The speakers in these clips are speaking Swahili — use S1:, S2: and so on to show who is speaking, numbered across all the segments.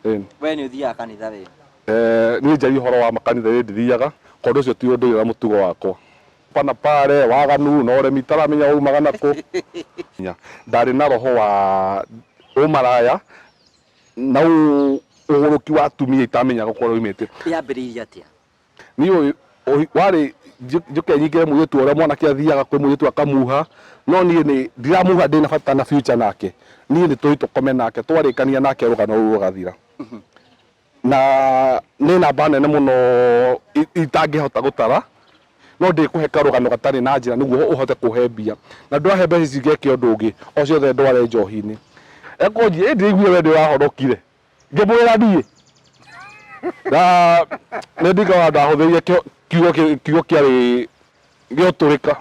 S1: We nĩ ũthiaga kanitha we?
S2: Niĩ njari ũhoro wa makanitha ndithiaga, tondũ ũcio ti ũndũire na mũtugo wakwa. Pana pale waganu na ũremi taramenya umaga nakũ. Ndarĩ na roho wa ũmaraya na ũgũrũki wa atumia itamenyaga kũrĩa oimĩte.
S1: Yambĩrĩirie atĩa?
S2: Niĩ warĩ njũke nyingĩre mũirĩtu ũrĩa mwanake athiaga kwĩ mũirĩtu akamuha, no niĩ nĩ ndiramuha ndĩna bata na future nake. Niĩ nĩ tũi tũkome nake twarĩkania nake rũgano rũu rũgathira. Na nĩ namba nene mũno itangĩhota gũtara, no ndĩkũhe karũgano gatarĩ na njĩra nĩguo ũhote kũhe mbia. Na ndwahe mbeca ici ngeke ũndũ ũngĩ, o ciothe ndware njohi-inĩ. Ekonji ndĩigue we ndĩrahonokire ngĩmwĩra thiĩ. Na nĩ ndikaga ndahũthĩrire kiugo kĩarĩ gĩotũrĩka.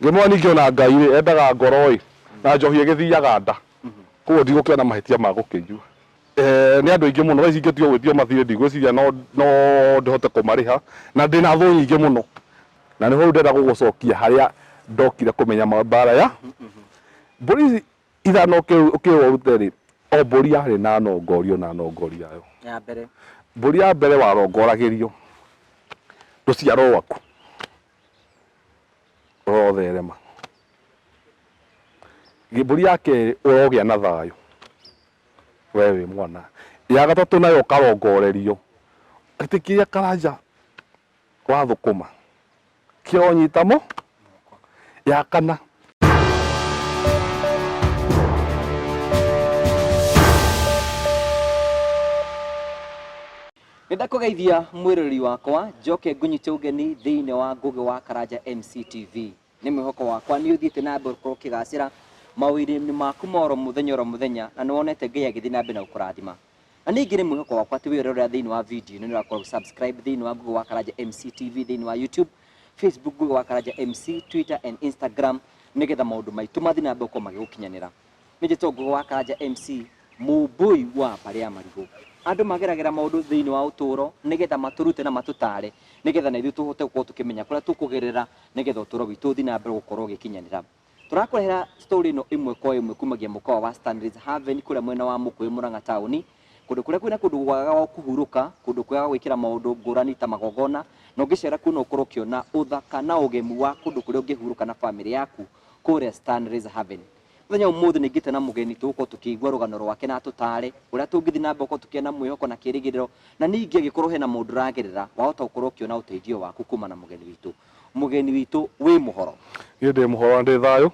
S2: Ngĩmwĩra ningĩ ona Ngai endaga ngoro na njohi ĩgĩthiaga nda. Koguo ndigũkĩona mahĩtia ma gũkĩnyua. Nĩ andũ aingĩ mũno ici ingĩtio gwĩtio mathirĩ ndigwĩciria no ndĩhote kũmarĩha, na ndĩna thũ nyingĩ mũno. Na nĩho ndĩrenda gũgũcokia harĩa ndokire kũmenya mbara ya mbũri ithano ũkĩrwo ũrute-rĩ, o mbũri yarĩ na nongorio na nongori yayo.
S1: Ya mbere.
S2: Mbũri ya mbere warongoragĩrio rũciaro rwaku rũrotherema. Mbũri ya kerĩ ũrogĩa na thayũ we wĩ mwana. Ya gatatũ nayo ũkarongorerio atĩ kĩrĩa karanja wa thũkũma kĩronyitamo. Ya kana
S1: Nĩndakũgeithia mwĩrori wakwa, njoke ngũnyite ũgeni thĩinĩ wa ngũgĩ wa Karanja MCTV. Nĩ mwĩhoko wakwa nĩ ũthiĩte na mbere gũkorwo ũkĩgacĩra mawĩra-inĩ maku ma oro mũthenya, na nĩwonete Ngai agĩthiĩ na mbere na gũkũrathima. Na ningĩ nĩ mwĩhoko wakwa atĩ wĩra ũrĩa thĩinĩ wa video nĩ ũrakorwo subscribe thĩinĩ wa ngũgĩ wa Karanja MCTV thĩinĩ wa YouTube, Facebook ngũgĩ wa Karanja MC, Twitter and Instagram, nĩgetha maũndũ maitũ mathiĩ na mbere gũkorwo magĩgũkinyanĩra. Nĩ njĩtwo ngũgĩ wa Karanja MC, mũmbũi wa Barĩa Marigũ. Andũ mageragĩra maũndũ thĩinĩ wa ũtũũro nĩgetha matũrute na matũtare, nĩgetha na ithuĩ tũhote gũkorwo tũkĩmenya kũrĩa tũkũgerera nĩgetha ũtũũro witũ ũthiĩ na mbere gũkorwo ũgĩkinyanĩra. Tũrakũrehera story ĩno ĩmwe kwa ĩmwe kumagia mũkawa wa Stanleys Haven kũrĩa mwena wa Mũkũyũ Mũrang'a taũni, kũndũ kũrĩa kwĩna kũndũ gwega gwa kũhurũka, kũndũ kwega gwĩkĩra maũndũ ngũrani ta magongona, na ũngĩcera kuo no ũkorwo ũkĩona ũthaka na ũgemu wa kũndũ kũrĩa ũngĩhurũka na famĩlĩ yaku kũrĩa Stanleys Haven. Mũthenya ũmũthĩ nĩ ngĩte na mũgeni tũgũkorwo tũkĩigua rũgano rwake na tũtare ũrĩa tũngĩthiĩ na mbere tũkĩona mwĩhoko na kĩĩrĩgĩrĩro, na ningĩ angĩkorwo hena mũndũ ũragerera wahota gũkorwo ũkĩona ũteithio waku kuma na mũgeni witũ. Mũgeni witũ wĩ mũhoro?
S2: Niĩ ndĩ mũhoro na ndĩ thayũ.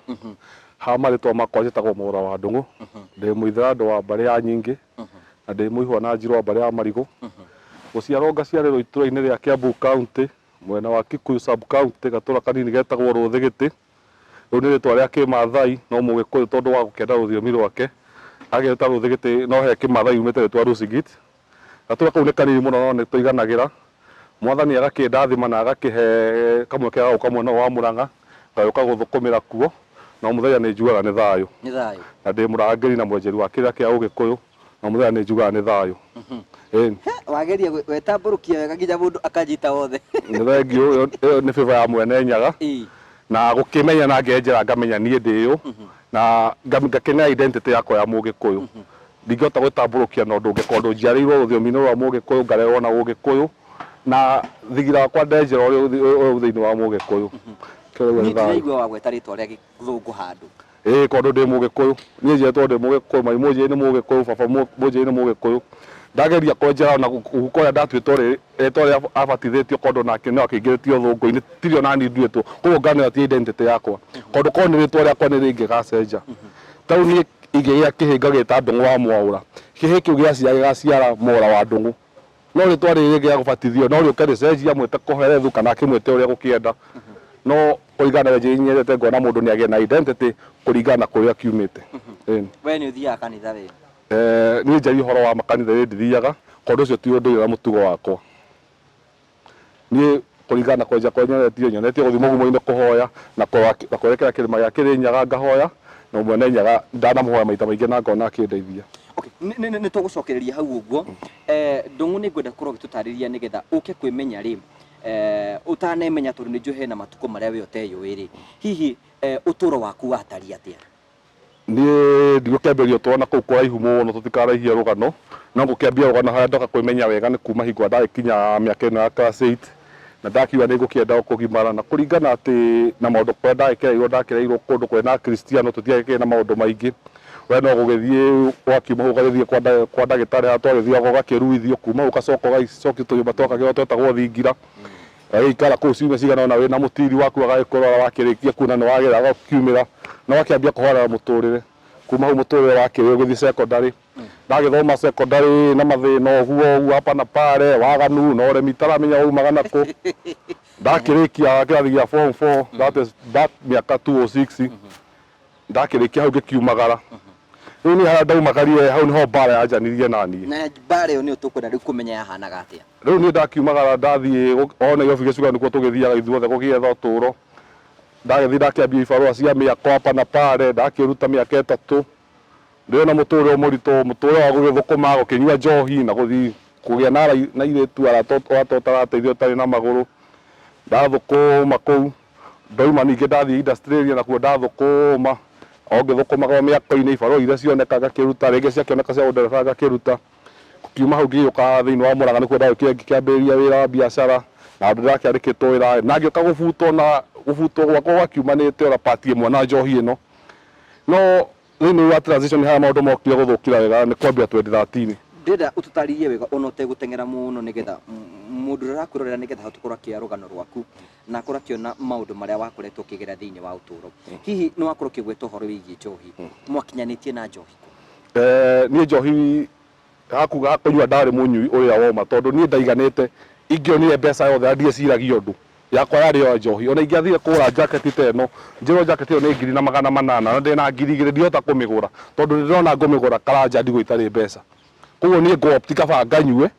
S2: Ha marĩtwa makwa njĩtagwo Mũra wa Ndũng'ũ. Ndĩ mũithĩra wa Barĩa Nyingĩ na ndĩ mũihwa na Njirũ wa Barĩa Marigũ. Gũciarwo ngaciarĩrwo itũũra-inĩ rĩa Kiambu County mwena wa Kikuyu sub county, gatũũra kanini getagwo Rũthĩgĩtĩ. Rĩu nĩ rĩtwa rĩa Kĩmathai no Mũgĩkũyũ tondũ wa gũkenda rũthiomi rwake ageta Rũthĩgĩtĩ no he Kĩmathai umĩte rĩtwa Rusigit. Gatũũra kau nĩ kanini mũno no nĩ tũiganagĩra. Mwathani agakĩndathima na agakĩhe kamweke ga gũka mwena wa Mũrang'a, ngagĩũka gũthũkũmĩra kuo, na mũthenya nĩ njugaga nĩ thayũ.
S1: Nĩ thayũ. Na
S2: ndĩ mũrangĩri na mwenjeri wa kĩrĩa kĩa Ũgĩkũyũ, na mũthenya nĩ njugaga nĩ thayũ.
S1: Wageria wetambũrũkia wega nginya mũndũ akanyita wothe.
S2: Nĩ thengio, ĩyo nĩ bĩba ya Mwene Nyaga. Na gũkĩmenya na ngenjera ngamenya niĩ ndĩ ũ, na ngakenera identity yakwa ya Mũgĩkũyũ. Ndingĩhota gwĩtambũrũkia na ũndũ ũngĩ tondũ njiarĩirwo rũthiomi-inĩ rwa Mũgĩkũyũ, ngarerwo na Ũgĩkũyũ, na thigira wakwa ndenjera ũrĩ thĩinĩ wa Mũgĩkũyũ.
S1: Niĩ ndiraigua wa gweta rĩtwa rĩa Gĩthũngũ handũ.
S2: Tondũ ndĩ Mũgĩkũyũ. Niĩ njetwo ndĩ Mũgĩkũyũ, mami mũnjĩrĩ nĩ Mũgĩkũyũ, baba mũnjĩrĩ nĩ Mũgĩkũyũ. Ndageria kwenjera na gũkorwo ndatuĩtwo rĩtwa rĩa abatithĩtio tondũ nake no akĩingĩrĩtio thũngũ-inĩ, tirĩ ona niĩ nduĩtwo, koguo nganĩra ti identity yakwa, tondũ korwo nĩ rĩtwa rĩakwa nĩ rĩngĩgacenja. Tau niĩ ingĩgĩa kĩhĩnga gĩta Ndũng'ũ wa Mwaũra, kĩhĩ kĩu gĩgaciara Mũra wa Ndũng'ũ, no rĩtwa rĩrĩ rĩa gũbatithio no rĩũke rĩcenjia mwĩte Koherethu kana akĩmwĩte ũrĩa gũkĩenda, no kũringana na njĩra nyendete ngona mũndũ nĩ agĩa na identity kũringana na kũrĩa akiumĩte.
S1: We nĩ ũthiaga kanitha we?
S2: Niĩ njari ũhoro wa makanitha ndithiaga, tondũ ũcio ti ũndũire na mũtugo wakwa. Niĩ kũringana na kwenja kwa nyonetio gũthiĩ mũgumo-inĩ kũhoya na kwerekera kĩrĩma gĩa Kĩrĩnyaga ngahoya, na Mwene Nyaga ndanamũhoya maita maingĩ na ngona akĩndeithia.
S1: Nĩ tũgũcokereria hau ũguo. Ndũng'ũ nĩ ngwenda gũkorwo ũgĩtũtarĩria nĩgetha ũke kwĩmenya rĩ, ũtanemenya tondũ nĩ njũĩ hena matukũ marĩa we ũteyũĩ rĩ, hihi ũtũũro waku watariĩ atĩa?
S2: niĩ ndigũkĩambĩria twana kũu kũraihu mũno tũtikaraihia rũgano no ngũkĩambia rũgano harĩa ndoka kwĩmenya wega nĩ kuma hingo ndagĩkinya mĩaka ĩno ya class 8 na ndakiuga nĩ ngũkĩenda kũgimara na kũringana atĩ na maũndũ kũrĩa ndakĩreirwo kũndũ kũrĩ na Kristiano tũtiagĩkĩrĩ na maũndũ maingĩ we no gũgĩthiĩ wakiuma hau ũgagĩthiĩ kwa ndagĩtarĩ harĩa twagĩthiaga ũgakĩruithio kuma ũgacoka ũgagĩcokio tũnyũmba twakagĩrwo twetagwo thingira agĩikara kũu ciumia cigana ũna wĩna mũtiri waku agagĩkũrora wakĩrĩkia kuona nĩ wagĩra agakiumĩra na wakĩambia kũhorera mũtũrĩre kuma hau mũtũrĩre wakĩrĩ ũgĩthiĩ secondary ndagĩthoma secondary na mathĩna ũguo hapa na pale waganu na ũremi itaramenya waumaga nakũ ndakĩrĩkia kĩrathi gĩa form 4 that mĩaka 206 ndakĩrĩkia hau ngĩkiumagara rĩu niĩ harĩa ndaumagarire hau nĩho mbara yanjanirie naniĩ
S1: na mbara ĩyo nĩyo tũkwenda rĩu kũmenya yahanaga atĩa
S2: rĩu niĩ ndakiumagara ndathiĩ o Nairobi gĩcigo nĩkuo tũgĩthiaga ithuothe gũgĩetha ũtũũro ndagĩthiĩ ndakĩambia ibarũa cia mĩako hapa na pale ndakĩruta mĩaka 3 ndĩrona mũtũũrĩre mũritũ mũtũũrĩre wa gũgĩthũkũma gũkĩnyua njohi na gũthiĩ kũgĩa na airĩtu arata ũtarateithio ũtarĩ na magũrũ ndathũkũma kũu ndauma ningĩ ndathiĩ Australia nakuo ndathũkũma o ngĩthũkũmaga mĩako-inĩ ibarũa iria cionekaga ngakĩruta rĩngĩ ciakĩoneka cia ũndereba ngakĩruta kiuma hau ngĩũka thĩinĩ wa Mũrang'a nĩkuo ngĩkĩambĩrĩria wĩra wa biacara na andũ ndakĩandĩkĩtwo wĩra na ngĩũka gũbutwo gwakwa gwakiumanĩte ora part ĩmwe na njohi ĩno no thĩinĩ wa transition harĩa maũndũ mokire gũthũkĩra wega nĩ kwambia 2013
S1: ndĩrenda ũtũtarĩrie wega ona ũtegũteng'era mũno nĩgetha mũndũ ũrĩa arakũrorera nĩgetha ahote akĩoya rũgano rwaku na akorwo akĩona maũndũ marĩa wakoretwo ũkĩgerera thĩinĩ wa ũtũũro hihi nĩ wakorwo ũkĩgweta ũhoro wĩgiĩ njohi mwakinyanĩtie na njohi
S2: niĩ njohi hakuga kũnyua ndarĩ mũnyui ũrĩa woma tondũ niĩ ndaiganĩte ingĩonire mbeca yothe na ndieciragia ũndũ yakwa yarĩ o njohi ona ingĩathire kũgũra jacket ta ĩno njĩrwo jacket ĩyo nĩ 2,800 na ndĩna 2,000 ndihota kũmĩgũra tondũ ndĩrona ngũmĩgũra Karanja ndigũ itarĩ mbeca koguo niĩ ngopti kaba nganyue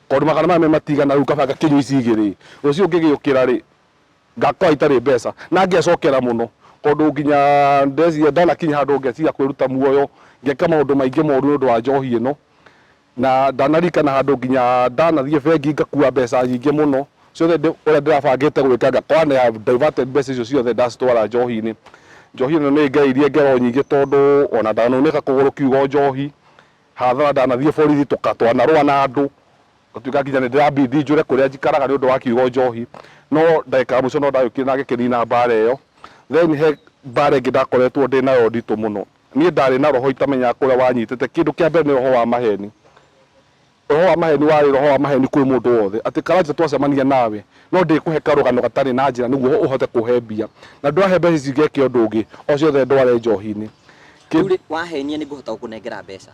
S2: tondũ 200 matigana rĩu kaba ngakĩnyua ici 2 rũciũ ngĩgĩũkĩra rĩ ngakora itarĩ mbeca na ngecokera mũno tondũ nginya ndeciria ndanakinya handũ ngeciria kwĩruta muoyo ngeka maũndũ maingĩ moru nĩ ũndũ wa njohi ĩno na ndanarikana handũ nginya ndanathiĩ bengi ngakua mbeca nyingĩ mũno ciothe ũrĩa ndĩrabangĩte gwĩka ngakora nĩ diverted mbeca icio ciothe ndacitwara njohi-inĩ njohi ĩno nĩ ngeirie ngero nyingĩ tondũ ona ndanaunĩka kũgũrũ kiugo njohi hathara ndanathiĩ borithi tũkatwanarũa na andũ gatuĩka nginya nĩ ndĩrabindi njũre kũrĩa njikaraga nĩ ũndũ wa kiugo njohi no ndagĩka mũico no ndagĩũkire na ngĩkĩnina mbara ĩyo then he mbara ĩngĩ ndakoretwo ndĩnayo nditũ mũno niĩ ndarĩ na roho itamenyaga kũrĩa wanyitĩte kĩndũ kĩa mbere nĩ roho wa maheni roho wa maheni warĩ roho wa maheni kwĩ mũndũ wothe atĩ Karanja twacemania nawe no ndĩkũhe karũgano gatarĩ na njĩra nĩguo ũhote kũhe mbia na ndwahe mbeca ici ngeke ũndũ ũngĩ o ciothe ndware njohi-inĩ
S1: rĩu wahenia nĩ ngũhota gũkũnengera mbeca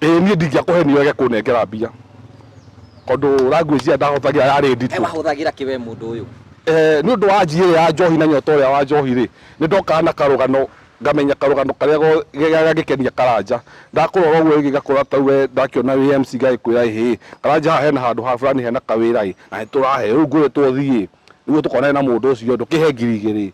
S2: niĩ ndingĩakũhenia wege kũnengera mbia tondũ language ya ndahũthagĩra yarĩ nditũ
S1: wahũthagĩra kĩwe mũndũ ũyũ
S2: nĩ ũndũ wa njia ya njohi na nyota ũrĩa wa njohi rĩ nĩ ndokaga na karũgano ngamenya karũgano karĩa gagĩkenia Karanja ndakũrora ũguo rĩngĩ ngakũra ta we ndakĩona wĩ MC gagĩkwĩra hĩ Karanja haha hena handũ ha fulani hena kawĩra ĩ na nĩtũrahe rĩu ngwĩrĩtwo thiĩ nĩguo tũkonane na mũndũ ũcio ndũkĩhe 2,000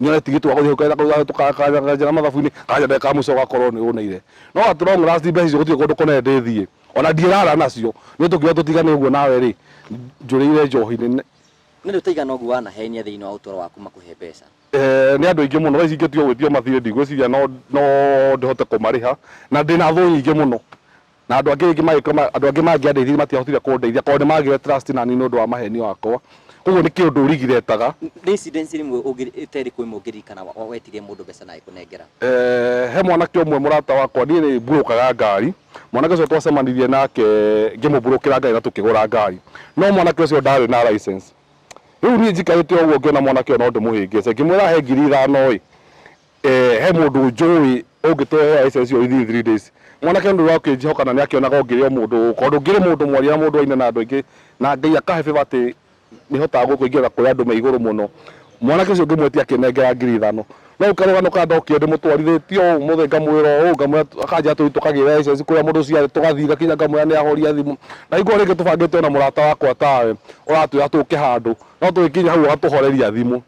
S2: nĩone tigiti wa gũthiĩ tũkakanjĩra mathabu-inĩ Karanja ndeka mũico gakorwo nĩ ũneire no at long last mbeca icio gũtirĩ kũndũ kũnene ndĩthiĩ ona ndirara nacio nĩ tũkiuga tũtigane ũguo nawe rĩ njũrĩire njohi-inĩ
S1: nĩ ũtaigana ũguo wanahenia thĩinĩ wa ũtũũro waku makũhe mbeca
S2: nĩ andũ aingĩ mũno thaa ingĩtio gwĩtio mathirĩ ndigwĩciria no ndĩhote kũmarĩha na ndĩna thũ nyingĩ mũno na andũ angĩ mangĩandeithia matiahotire kũndeithia tondũ nĩ magĩre trust na niĩ nĩ ũndũ wa maheni wakwa koguo nĩ kĩũndũ ũrigiretaga
S1: nĩ incident rĩmwe ũterĩ kwĩ mũngĩririkana wetirie mũndũ mbeca na agĩkũnengera
S2: he mwanake ũmwe mũrata wakwa niĩ nĩ mburũkaga ngari mwanake ũcio twacemanirie nake ngĩmũmburũkĩra ngari na tũkĩgũra ngari no mwanake ũcio ndarĩ na license rĩu niĩ njikarĩte ũguo ngĩona mwanake ũyũ no ndĩmũhĩngĩce ngĩmwĩra he 5,000 he mũndũ njũĩ ũngĩtũhe license ĩyo within 3 days mwanake ũndũ wa ũkĩnjihoka na nĩ akĩonaga ũngĩrĩ o mũndũ tondũ ngĩrĩ mũndũ mwaria na mũndũ waine na andũ aingĩ na Ngai akahe favor atĩ nĩhotaga gũkũingĩra kũrĩ andũ me igũrũ mũno mwanake ũcio ngĩmwetia akĩnengera 5,000 no karũgano ka ndokire ndĩmũtwarithĩtio mũthĩ ngamwĩra ngamwĩra akanja tũkagĩra license kũrĩa mũndũ ũcio tũgathiĩ gakinya ngamwĩra nĩ ahoria thimũ na igũrũ rĩngĩ tũbangĩte na mũrata wakwa tawe ũratwĩra tũke handũ no tũgĩkinya hau agatũhoreria thimũ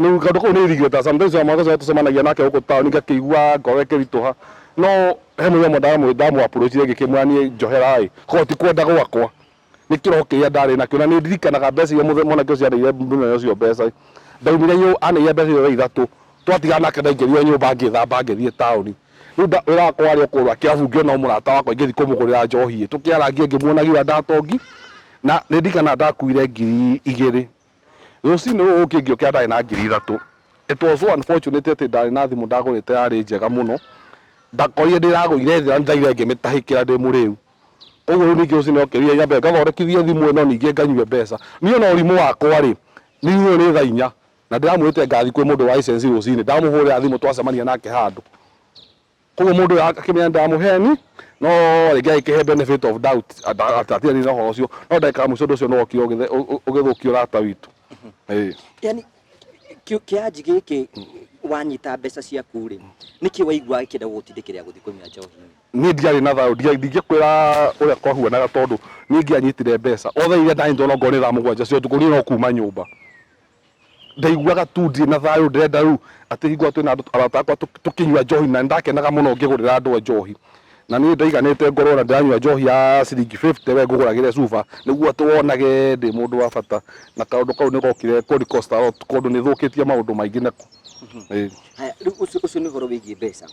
S2: rĩu kaũndũ kau nĩ irigĩrĩta sometimes mwanake ũcio tũcemanagia nake gũkũ taũni ngakĩigua ngoro ĩkĩritũha no he mũthenya ũmwe ndamũ-approachire ngĩkĩmwĩra niĩ njohera korwo ti kwenda gwakwa nĩ kĩroho kĩrĩa ndarĩ nakĩo na nĩ ndirikanaga mbeca iria mwanake ũcio anĩire mũthenya ũcio mbeca ndaumire anĩire mbeca icio thaa 3 twatigana nake ndaingĩrire nyũmba ngĩthamba ngĩthiĩ taũni Ruda ura kwari okorwa kiabu ngiona murata wakwa ngithi kumugurira njohi tukiarangia ngimuonagira ndatongi na nindikana ndakuire 2,000 rucini rũrũ rũkĩ ngĩũkĩra ndarĩ na 3,000. It was so unfortunate atĩ ndarĩ na thimũ ndagũrĩte yarĩ njega mũno, ndakorire ndĩragũire thĩ na nĩndaire ngĩmĩtahĩkĩra ndĩ mũrĩu. Ũguo rĩu ningĩ rũcinĩ okĩrire nyambe ngathondekithie thimũ ĩno ningĩ nganyue mbeca. Niĩ ona ũrimũ wakwa rĩ niĩ nĩ thaa 4 na ndĩramwĩrĩte ngathi kwĩ mũndũ wa license rũcinĩ, ndamũhũrĩra thimũ twacemania nake handũ. Koguo mũndũ ũyũ akĩmenya ndamũheni no rĩngĩ agĩkĩhe benefit of doubt atirĩ na ũhoro ũcio, no ndagĩka mũico ũndũ ũcio no okire ũgĩthũkia ũrata witũ.
S1: Yani kĩanji gĩkĩ wanyita mbeca ciaku rĩ nĩkĩ waigua gĩkĩenda gũgũtindĩkĩrĩra gũthiĩ kũnyua njohi? Niĩ ndiarĩ na thayũ, ndingĩkwĩra ũrĩa kwahuanaga tondũ niĩ ngĩanyitire mbeca othe iria ndanyitwo no ngorwo nĩ thaa 7 cia ũtukũ, niĩ no kuuma nyũmba ndaiguaga tu ndirĩ na thayũ, ndĩrenda rĩu atĩ hingo twĩna arata akwa tũkĩnyua njohi na ndakenaga mũno ngĩgũrĩra andũ njohi, na niĩ ndaiganĩte ngorwo na ndĩranyua njohi ya ciringi 50 we ngũgũragĩre cuba nĩguo tuonage ndĩ mũndũ wa bata, na kaũndũ kau nĩ gokire kũrikosta tondũ nĩ thũkĩtie maũndũ maingĩ nako. Haya, ũcio nĩ ũhoro wĩgiĩ mbeca.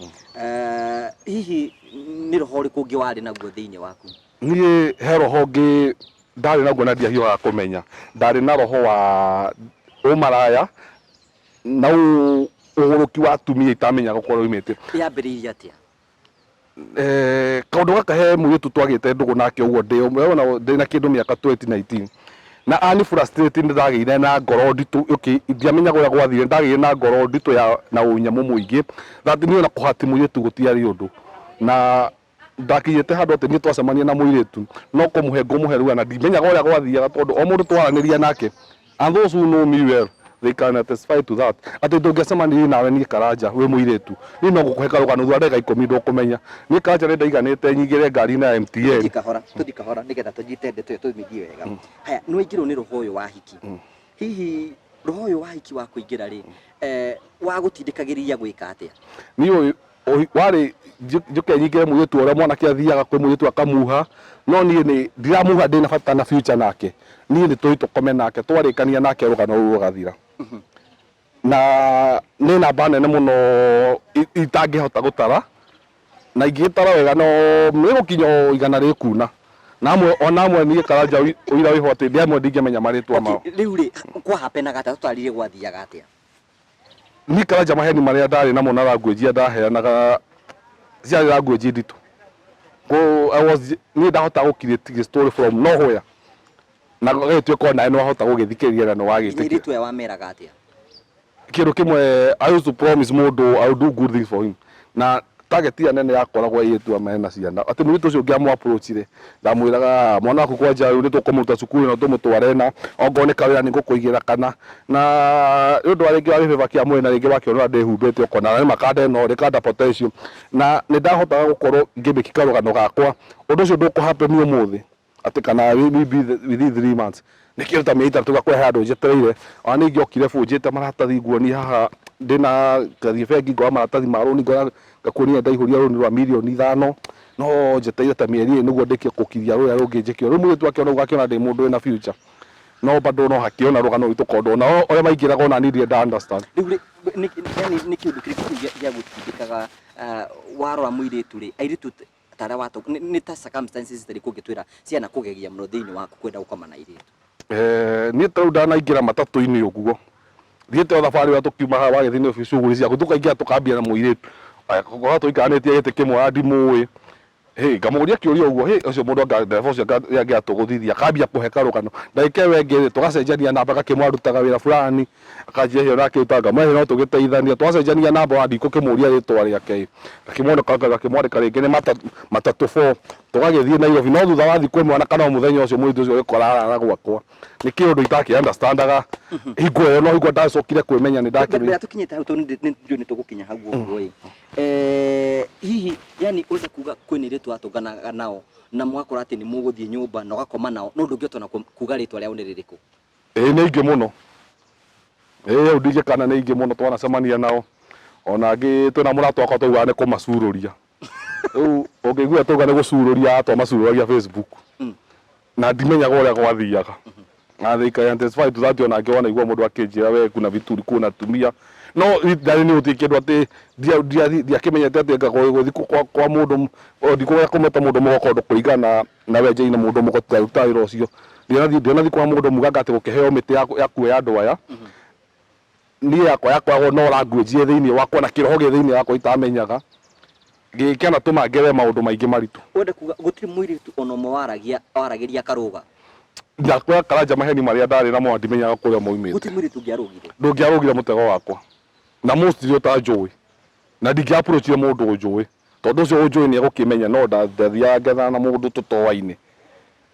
S1: Hihi nĩ roho rĩkũ ũngĩ warĩ naguo thĩinĩ waku?
S2: Niĩ he roho ũngĩ ndarĩ naguo na ndiahiũhaga kũmenya, ndarĩ na roho wa ũmaraya na ũgũrũki wa atumia itamenyaga gũkorwo oimĩte.
S1: Yambĩrĩirie atĩa?
S2: Kaũndũ gaka he mũirĩtu twagĩte ndũgũ nake ũguo ndĩ na kĩndũ mĩaka 2019 na ani frustrated ndagĩire na ngoro nditũ, ndiamenyaga ũrĩa gwathire, ndagĩire na ngoro nditũ na ũnyamũ mũingĩ that niĩ ona kũhati mũirĩtu gũtiarĩ ũndũ, na ndakinyĩte handũ atĩ niĩ twacemania na mũirĩtu no kũmũhe ngũmũhe rũa na ndimenyaga ũrĩa gwathiaga tondũ o mũndũ twaranĩria nake, and those who know me well they can testify to that, atĩ ndũngĩacemanirie nawe niĩ Karanja wĩ mũirĩtu niĩ no gũkũhe karũgano thutha ndagĩka 10 ndũkũmenya. Niĩ Karanja nĩ ndaiganĩte nyingĩre ngari na MTN.
S1: Tũthi kahora nĩgetha tũnyite ndeto ĩyo tũmĩthie wega. Haya, nĩ waingĩrwo nĩ roho ũyũ wa hiki, hihi roho ũyũ wa hiki wa kũingĩra rĩ wa gũtindĩkagĩrĩria gwĩka atĩa? Niĩ
S2: warĩ njũke nyingĩre mũirĩtu ũrĩa mwanake athiaga kwĩ mũirĩtu akamuha, no niĩ nĩ ndiramuha ndĩ na bata na future nake, niĩ nĩ tũi tũkome nake twarĩkania nake rũgano rũu rũgathira, na nĩ namba nene mũno itangĩhota gũtara, na ingĩtara wega no nĩ gũkinya igana rĩkuna na amwe niĩ Karanja ũira wĩho atĩ ndĩamwe ndingĩmenya marĩtwa mao.
S1: Rĩu rĩ kwa hapenaga ta tũtarire gwathiaga atĩa?
S2: Niĩ Karanja maheni marĩa ndarĩ namo na language ndaheanaga ciarĩ language nditũ, niĩ ndahota gũkirĩti story from nowhere na gĩtuĩka nawe nĩ wahota gũgĩthikĩrĩria na nĩ wagĩtĩkia.
S1: Mũirĩtu ũyũ wameraga atĩa?
S2: Kĩndũ kĩmwe I used to promise mũndũ I would do good things for him, na target ya nene yakoragwo ĩtu amena ciana atĩ mũirĩtu ũcio ngĩamũ approach rĩ ndamwĩraga mwana waku kwanja rĩu nĩ tũkũmũruta cukuru na tũmũtware na ongoneka wĩra nĩ ngũkũigĩra kana, na nĩ ũndũ wa rĩngĩ wa gĩbeba kĩa mwĩrĩ na rĩngĩ wakĩona ndĩhumbĩte ũkona nĩ makanda ĩno rĩkanda potential, na nĩ ndahotaga gũkorwo ngĩmĩki karũgano gakwa ũndũ ũcio ndũkũhappen ũmũthĩ atĩ kana within 3 months nĩkĩo ta mĩita tũgakũhe handũ njetereire ona ningĩ okire bũnjĩte maratathi nguoni haha ndĩna ngathiĩ bengi ngoa maratathi ma rũni ngakuonia ndaihũria rũni rwa mirioni 5 no njeteire ta mĩeri nĩguo ndĩkie gũkiria rũrĩa rũngĩ njĩkio. Rĩu mũirĩtu akĩona ũguo akĩona ndĩ mũndũ wĩna future no bado no hakĩona rũgano rwitũ kondo na ũrĩa maingĩraga ona niĩ nda understand.
S1: Rĩu nĩ kĩũndũ kĩrĩkũ gĩa gũtindĩkaga warora mũirĩtu rĩ airĩtu tarĩa wato nĩ ta circumstances zĩrĩkũ ũngĩtwĩra ciana kũgegia mũno thĩinĩ waku kwenda gũkoma na airĩtu?
S2: Niĩ tarĩu ndanaingĩra matatũ-inĩ ũguo thiĩte o thabarĩ wa tũkiuma haha wagĩthiĩ nĩ obici cuguri ciaku tũkaingĩra tũkambia na mũirĩtu gũkorwo tũikaranĩtie gĩtĩ kĩmwe ya ndimũĩ ngamũria kĩũria ũguo ũcio mũndũ ndereba ũcio angĩatũgũthithia akambia kũhe karũgano ndagĩka ĩyo ĩngĩ tũgacenjania namba gakĩmwarutaga wĩra fulani akanjia hiyo nakĩruta ngamũhe no tũgĩteithania twacenjania namba wa ndikũkĩmũria rĩtwa rĩake gakĩmwandĩka rĩngĩ nĩ matatũ 4 tũgagĩthiĩ Nairobi, no thutha wa thikũ ĩmwe kana mũthenya ũcio mũirĩtu ũcio ũgĩkora arara gwakwa nĩ kĩũndũ itakĩ understandaga hingo ĩyo no hingo ndacokire kwĩmenya nĩ ndakĩmenya.
S1: Tũkinyĩte hau nĩ tũgũkinya hau ũguo hihi yani ũrenda kuga kwĩna airĩtu watũnganaga nao na mwakora atĩ nĩ mũgũthiĩ nyũmba na ũgakoma nao no ndũngĩhota na kuga rĩtwa rĩao nĩ rĩrĩkũ?
S2: Nĩ ingĩ mũno rĩu ndingĩkana nĩ ingĩ mũno twanacemania nao ona angĩ twĩna mũrata wakwa twaugaga nĩ kũmacurũria rĩu ũngĩigua twauga nĩ gũcurũria twamacurũragia Facebook na ndimenyaga ũrĩa gwathiaga na they can testify to that. Ona ngĩona igua mũndũ akĩnjĩra we kuna vituri kuna tumia no ndari ni uti kindu ati dia kimenyete ati ngagothi kwa mundu ndikuya kumeta mundu mugokondo kuringana na wenje na mundu mugotuta utawira ucio ndionathi kwa mundu mugaga ati gukiheo miti ya kuoya andu aya ni yakwa no language thiini wakwa na kiroho gĩ thiini wakwa itamenyaga gĩkena tuma ngere maundu maingi maritu
S1: wende kuga gutiri mwiritu ono waragiria karuga
S2: ndakwa Karanja maheni maria ndari namo ndimenyaga kuria moimite
S1: gutiri mwiritu ngiarugire
S2: ndungiarugire mutego wakwa na most rio ta njui na ndingiapproachire mundu njui tondu ucio njui ni egukimenya no ndathia ngetha na mundu tutoaine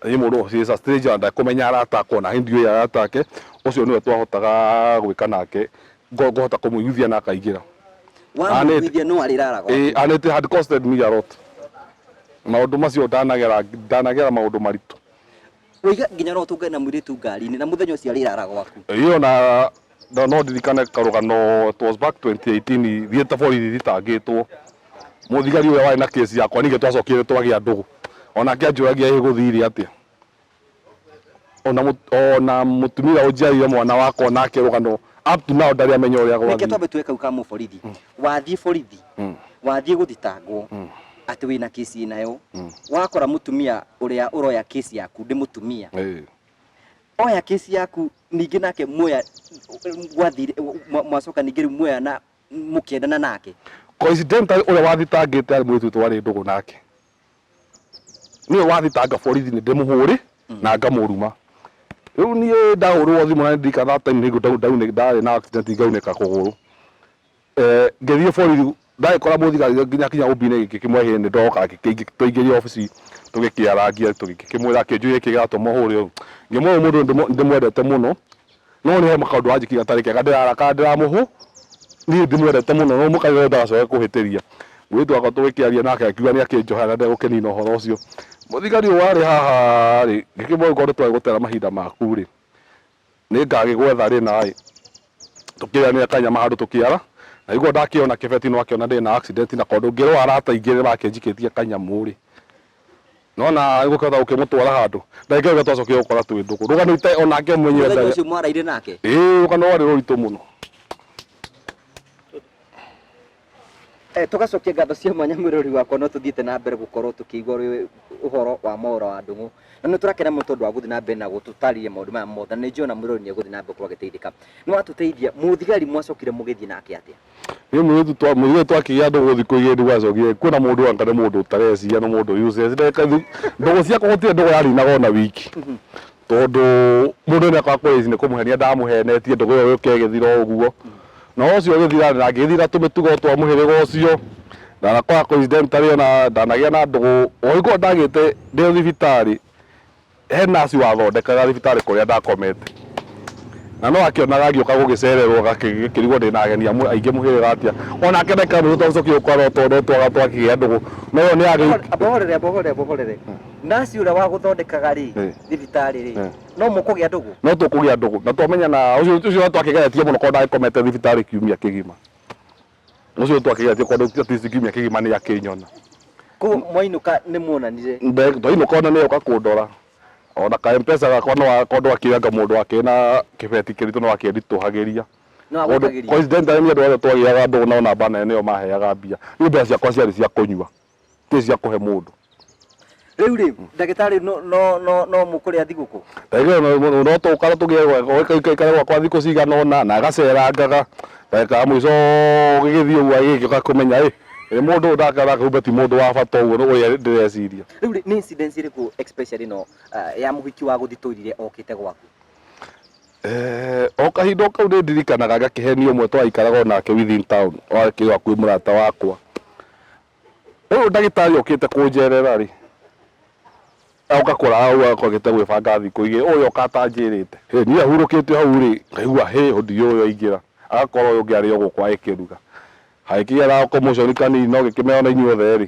S2: ni mundu ucio stranger ndakumenya arata akwa na hindi ya arata ake ucio niwe twahotaga gwika nake ngohota kumuiguithia na akaingira
S1: wamuiguithia no ariraraga
S2: and it had costed me a lot maundu macio ndanagera maundu maritu
S1: wiga nginya no tungena mwiritu ngari-ini na muthenya ucio ariraraga gwaku
S2: iyo na no ndirikane karugano it was back 2018 thiete borithi thitangitwo muthigari uria wari na kesi yakwa nige twacokire twagia ndugu ona kianjuragia iguthiri atia ona mutumira unjiarire mwana wakwa nake rugano up to now ndari amenya uria gwathi
S1: nike twambe tweka ukamu borithi wathie borithi wathie guthitangwo ati wina kesi nayo wakora mutumia uria uroya kesi yaku ndi mutumia oya kesi yaku ningi nake muoya gwathire mwacoka ningi muoya na mukiendana nake
S2: coincidentally uria wathitangite ari mwitu twari ndugu nake niwe wathitanga borithi ni ndimuhuri na ngamuruma riu nie ndahurwo thimu na ndika that time nigo ndari na accident ngauneka kuguru ngethie borithi ndagikora muthigari nginya ubine giki kimwe hene ndoka tuingirie office tugikiarangia tugikimwira kinjui kigatuma huri ngimwe mundu ndimwendete muno no ni he makandu anjiki gatari kega ndiraraka ndiramuhu ni ndimwendete muno no mukaire ndacoke kuhitiria mwitu akwa tugikiaria nake akiuga ni akinjohera ndegukenina uhoro ucio muthigari wari haha ri ngikimwe ngondo twari gutera mahinda maku ri ni ngagigwetha ri nai tukiranira kanyama handu tukiara na igwa ndakiona kibeti no akiona ndina accident na kondu ngiro arata ingire bakenjikitie kanyamu ri nona igukatha ukimutwara handu ndagikega twacokire gukora twi ndugu rugano ite onake mwenye
S1: ndari ucio mwaraire nake
S2: rugano wari ruritu muno
S1: tugacokia ngatho cia mwanya mwirori wakwa no tuthiite na mbere gukorwo tukiigua uhoro wa maura wa ndungu na nä tå rakena må tondå wa gå thiä na mbere na gå tå tarä maå ndå maya mothe nä njona mwä rori nä egå thiä na mbere korwo agä teithä nä watå må thigari mwacokire må gä thiä nake atä
S2: a må thigari twakä gä a ndå gå thikå igä ndå gwacokire kwä na må ndå anga nä må ndå å tareciria nä må ndå ndågå ciakwa gå tirä ndå yarinaga ona wiki tondå må ndå nä akorwo nä kå må henia ndamå henetie ndå gå ä yo kä gä thira å guo na ũcio ũgĩthira na ngĩthira tũmĩtugo twa mũhĩrĩga ũcio ndanakora coincidentally ona ndanagĩa na ndũgũ oigwo ndagĩte ndĩ thibitarĩ he naci wathondekaga thibitarĩ kũrĩa ndakomete na no akĩonaga ngĩũka gũgĩcererwo gakĩrigwo ndĩ na ageni amwe aingĩ mũhĩrĩga atĩa onake ndakamwĩrwo tũcokie gũkorwo tondũ twakĩgĩa ndũgũ no ĩyo nĩ
S1: abohorere naci ũrĩa wa gũthondekaga rĩ thibitarĩ rĩ no mũkũgĩa ndũgũ
S2: no tũkũgĩa ndũgũ na twamenya na ũcio twakĩgeretie mũno korwo ndagĩkomete thibitarĩ kiumia kĩgima ũcio twakĩgeretie korwo atleast kiumia kĩgima nĩ akĩnyona
S1: kũguo mwainũka nĩ muonanire
S2: twainũka ona nĩ oka kũndora ona ka M-Pesa gakwa no akorwo akĩanga mũndũ akĩna kĩbeti kĩritũ no akĩnditũhagĩria coincidentally nĩ andũ othe twagĩaga ndũgũ na namba nene nĩo maheaga mbia nĩ mbeca ciakwa ciarĩ cia kũnyua ti cia kũhe mũndũ
S1: rĩu rĩ ndagĩtarĩ no mũkũrĩa thigũkũ
S2: ndagĩtarĩ no tũkara tũgĩikare gwakwa thikũ cigana ũna na agacerangaga ndagĩka mũico gĩgĩthiĩ ũguo agĩgĩũka kũmenya mũndũ ndakahumba ti mũndũ wa bata ũguo ũrĩa ndĩreciria
S1: rĩu rĩ nĩ incident ĩrĩkũ especially no ya mũhiki wa gũthitũrire okĩte gwaku
S2: o kahinda kau nĩ ndirikanaga ngakĩhenio ũmwe twaikaraga onake within town wakĩrĩ kwĩ mũrata wakwa ũyũ ndagĩtarĩ okĩte kũnjerera rĩ ũgakora agĩte gwĩbanga thikũ igĩrĩ ũyũ oka atanjĩrĩte niĩ ahurũkĩte hau rĩ ngaigua hũndiũ ũyũ aingĩra agakorwo ũyũ ũngĩ arĩ o gũkwa agĩkĩruga hagĩkĩgera commotion kanini no gĩkĩmeona inyuothe rĩ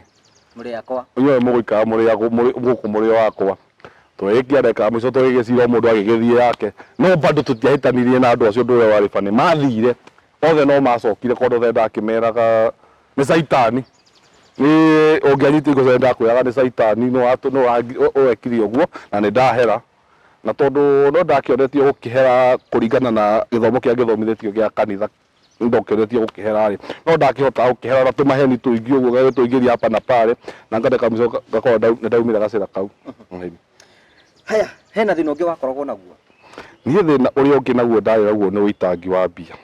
S1: mũrĩ akwa
S2: inyuothe mũgũikara gũkũ mũrĩ wakwa twagĩkia ndeka mũico tũgĩgĩcira mũndũ agĩgĩthiĩ yake no bado tũtiahĩtanirie na andũ acio ũndũ ũrĩa warĩ bani mathire othe no macokire tondũ othe ndakĩmeraga nĩ caitani nĩ ũngĩanyita igũco ndakwĩraga nĩ caitani no wekire ũguo na nĩ ndahera na tondũ no ndakĩonetio gũkĩhera kũringana na gĩthomo kĩa gĩthomithĩtio gĩa kanitha ndokeretie gukihera ri no ndakihota gukihera na tumaheni tuingi uguo tuingiria hapa na pale na ngadeka mwico gakorwo ndaumira gacira kau.
S1: Haya, hena thina ungi wakoragwo naguo?
S2: Niĩ thĩna ũrĩa ũngĩ naguo ndarĩ naguo nĩ ũitangi wa mbia.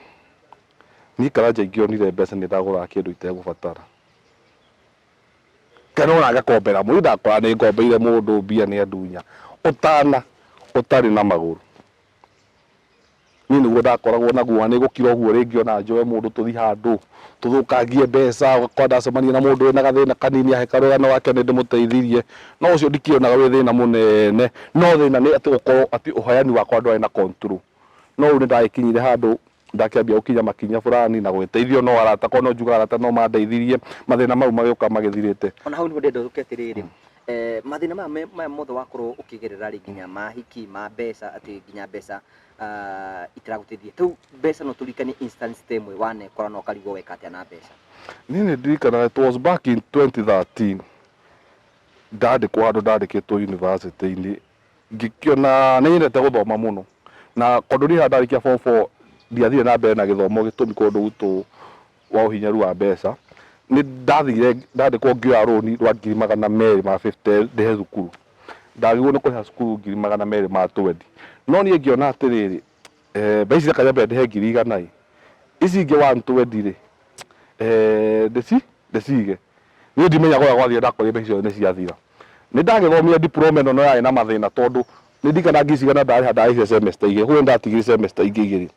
S2: Niĩ Karanja ingĩonire mbeca nĩ ndagũraga kĩndũ itegũbatara. Kana ona ngakombera mũndũ ndakora nĩ ngombeire mũndũ mbia nĩ andunya. Ũtarĩ na magũrũ. Niĩ nĩguo ndakoragwo naguo nĩ gũkira ũguo rĩngĩ ona njoe mũndũ tũthi handũ tũthũkangie mbeca kwa ndacemania na mũndũ wĩna gathĩna kanini ahe karũgano wake nĩ ndĩmũteithirie no ũcio ndikĩonaga wĩ thĩna mũnene no thĩna nĩ atĩ ũkorwo atĩ ũheani wakwa ndwarĩ na control no rĩu nĩ ndagĩkinyire handũ ndakĩambia gũkinya makinya fulani na gwĩteithio no arata korwo no njuga arata no mandeithirie mathĩna mau magĩũka magĩthirĩte. Ona
S1: hau nĩ ndenda ũrũke atĩrĩrĩ mathĩna maya mothe wakorwo ũkĩgerera rĩ nginya mahiki ma mbeca atĩ nginya mbeca itiragũteithia tu mbeca no tũrikanie instance temwe wanekora no karigwo weka atĩa na mbeca?
S2: Niĩ nĩ ndirikana it was back in 2013 ndandĩkwo handũ ndandĩkĩtwo university-inĩ ngĩkĩona nĩ nyendete gũthoma mũno na tondũ niĩ ndarĩkia form 4 ndiathire na mbere na gĩthomo gĩtũmi kũndũ gwitũ wa ũhinyaru wa mbeca nĩ ndathire ndandĩkwo ngĩoya rũni rwa 250 ndĩhe thukuru ndagĩrĩirwo nĩ kũrĩha cukuru 220 no niĩ ngĩona atĩrĩrĩ mbeca ici reke nyambe ndĩhe 100 ici ingĩ 120 rĩ ndĩcige niĩ ndimenyaga ũrĩa gwathiĩ ndakorire mbeca icio nĩ ciathira nĩ ndagĩthomire diploma ĩno no yarĩ na mathĩna tondũ nĩ ndikana ngĩcigana ndarĩha semester igĩrĩ kũrĩ ndatigire semester ingĩ igĩrĩ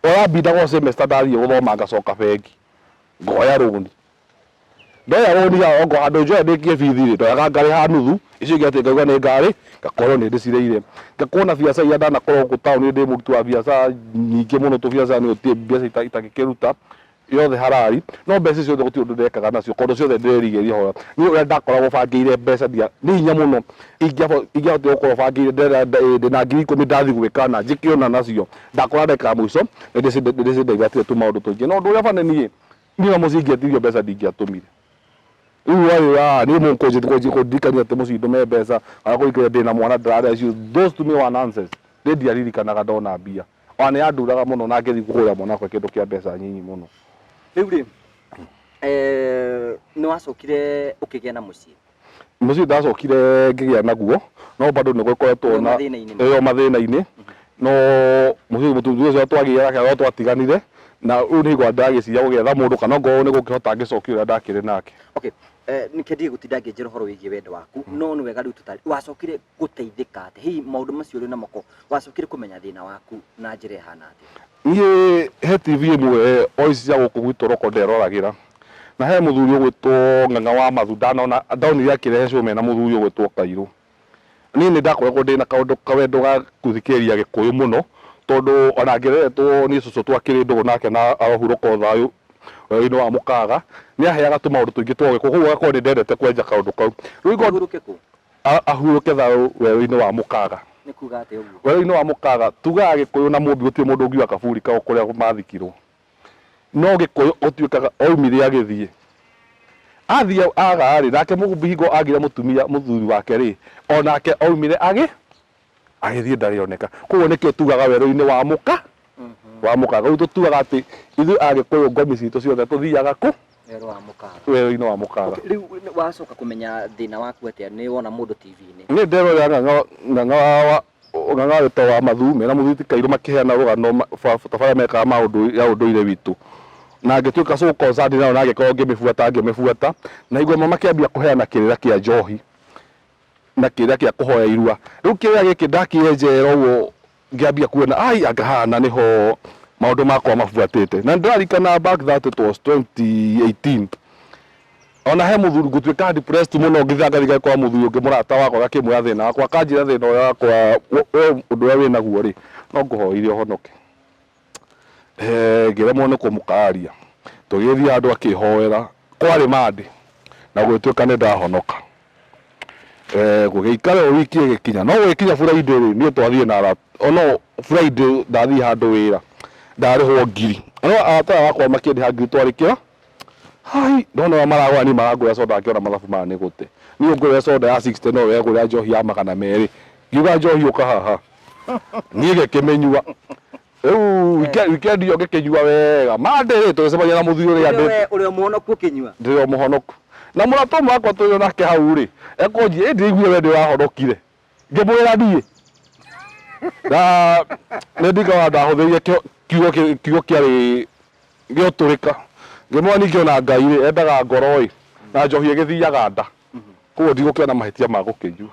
S2: oyambindagwo semester ndathiĩ gũthoma ngacoka bengi ngoya rũni ndoya rũni ngo handũ njoya ndĩkie bithi rĩ ndoyaga ngarĩha nuthu icio ingĩ atĩ ngauga nĩ ngarĩ ngakorwo nĩ ndĩcireire ngakorwo biacara iria ndanakorwo gũkũ taũni ndĩ mũruti wa biacara nyingĩ mũno tũbiacara nĩ gũtirĩ biacara itangĩkĩruta yothe harari no mbeca ciothe gũtirĩ ũndũ ndekaga nacio kondo ciothe ndĩrerigĩria hoya niĩ ũrĩa ndakoragwo bangĩire mbeca nĩ hinya mũno ingĩahotire gũkorwo bangĩire ndĩna 10,000 ndathi gwĩka na njĩkĩona nacio ndakora ndekaga mũico ndĩcindeithatia tũmaũndũ tũingĩ no ũndũ ũrĩa banenie niĩ na mũciĩ ingĩatirio mbeca ndingĩatũmire rĩu niĩ mũkũnjĩtie kũndirikania atĩ mũciĩ ndũme mbeca agakũrikĩria ndĩna mwana ndĩrarĩa cio those to me were nonsense ndĩ ndiaririkanaga ndona mbia ona nĩ anduraga mũno na ngĩthiĩ kũgũrĩra mwana wakwa kĩndũ kĩa mbeca nyinyi mũno.
S1: Rĩu rĩ nĩ wacokire ũkĩgĩa na mũciĩ?
S2: Mũciĩ ndacokire ngĩgĩa naguo no bado nĩ gũkoretwo na mathĩna-inĩ no mũciĩ mũtumia ũcio twagĩaga kĩaga twatiganire na rĩu nĩ igwa ndagĩciria gũgetha mũndũ kana ngorwo nĩ gũkĩhota ngĩcokia ũrĩa ndakĩrĩ nake.
S1: Okay, nĩkĩendiĩ gũtinda ngĩnjĩra ũhoro wĩgiĩ wendo waku no nĩ wega rĩu tũtarĩ wacokire gũteithĩka atĩ hihi maũndũ macio ũrĩ namo wacokire kũmenya thĩna waku na njĩra ĩhana atĩa?
S2: Niĩ he TV ĩmwe o ici cia gũkũ gwitũ roko nderoragĩra na he mũthuri ũgwĩtwo Ng'ang'a wa Mathu ndonire akĩrehe mena mũthuri ũgwĩtwo Kairũ. Niĩ nĩ ndakoretwo ndĩna kaũndũ kawendo ga gũthikĩrĩria Gĩkũyũ mũno tondũ ona ngĩreretwo niĩ cũcũ twakĩrĩ ndũgũ nake na ahurũka thayũ werũ-inĩ wa Mũkaga nĩ aheaga tũmaũndũ tũingĩ twa Gĩkũyũ koguo agakorwo nĩ ndendete kwenja kaũndũ kau. Ahurũke thayũ werũ-inĩ wa Mũkaga.
S1: Nĩ kuga atĩ ũguo
S2: werũ-inĩ wa Mũkaga tugaga Gĩkũyũ na Mũmbi gũtirĩ mũndũ ũngiuga kaburi kao kũrĩa mathikirwo no Gĩkũyũ gũtuĩkaga oimire agĩthiĩ athiĩ aga rĩ nake Mũmbi hingo agire mũtumia mũthuri wake rĩ onake oimire agĩthiĩ ndarĩoneka koguo nĩkĩo tugaga werũ-inĩ wa Mũkaga rĩu tũtugaga atĩ ithuĩ Agĩkũyũ ngomi citũ ciothe tũthiaga kũ werũ-inĩ wa Mũkaga.
S1: Rĩu wacoka kũmenya thĩna waku atĩa nĩ wona mũndũ TV-inĩ?
S2: Nĩ nderorera Ng'ang'a wĩtwo wa Mathu mena mũthuri Kairũ makĩheana rũgano tabarĩra mekaga maũndũ ya ũndũire witũ na ngĩtuĩka so concerned nao na ngĩkorwo ngĩmĩbuata na igua makĩambia kũheana kĩrĩra kĩa njohi na kĩrĩra kĩa kũhoya irua. Rĩu kĩrĩra gĩkĩ ndakĩenjera ũguo ngĩambia kuona anga hana nĩho maũndũ makwa mabuatĩte na ndarikana back that it was 2018 ona he mũthuri ngũtuĩka depressed mũno ngĩthanga kwa mũthuri ũngĩ mũrata wakwa gakĩmwĩra thĩna wakwa akanjĩra thĩna ũrĩa wakwa ũndũ ũrĩa wĩ naguo rĩ no ngũhoire ũhonoke. Ngĩremwo nĩ kũmũkaria tũgĩthiĩ handũ akĩhoera kwarĩ Monday na gwĩtuĩka nĩ ndahonoka. Gũgĩikara o wiki ĩgĩkinya no gũgĩkinya Friday rĩ niĩ twathiĩ na no Friday ndathiĩ handũ wĩra ndarĩhwo 1,000 no arata wakwa makĩndĩha 1,000 twarĩkĩra hai ndona maragwa ni marangũra soda akĩona mathabu maya nĩ gũte niĩ ngũrĩra soda ya 60 no wegũrĩra njohi ya 200 ngiuga njohi ũka haha niĩ gĩkĩmenyua weekend yo ngĩkĩnyua wega Monday tũgĩcemania na mũthuri ũrĩa
S1: ũrĩa mũhonoku ũkĩnyua
S2: ndĩrĩ mũhonoku na mũrata ũmwe wakwa tũrĩ nake hau rĩ ekonjia ndĩiguire we ndĩrahonokire ngĩmwĩra niĩ na nĩndikaga ndahũthĩrire kiugo kĩarĩ gĩotũrĩka ngĩmwĩra ningĩ ona Ngai rĩ endaga ngoro ĩ na njohi ĩgĩthiaga nda koguo ndigũkĩona mahĩtia ma gũkĩnyua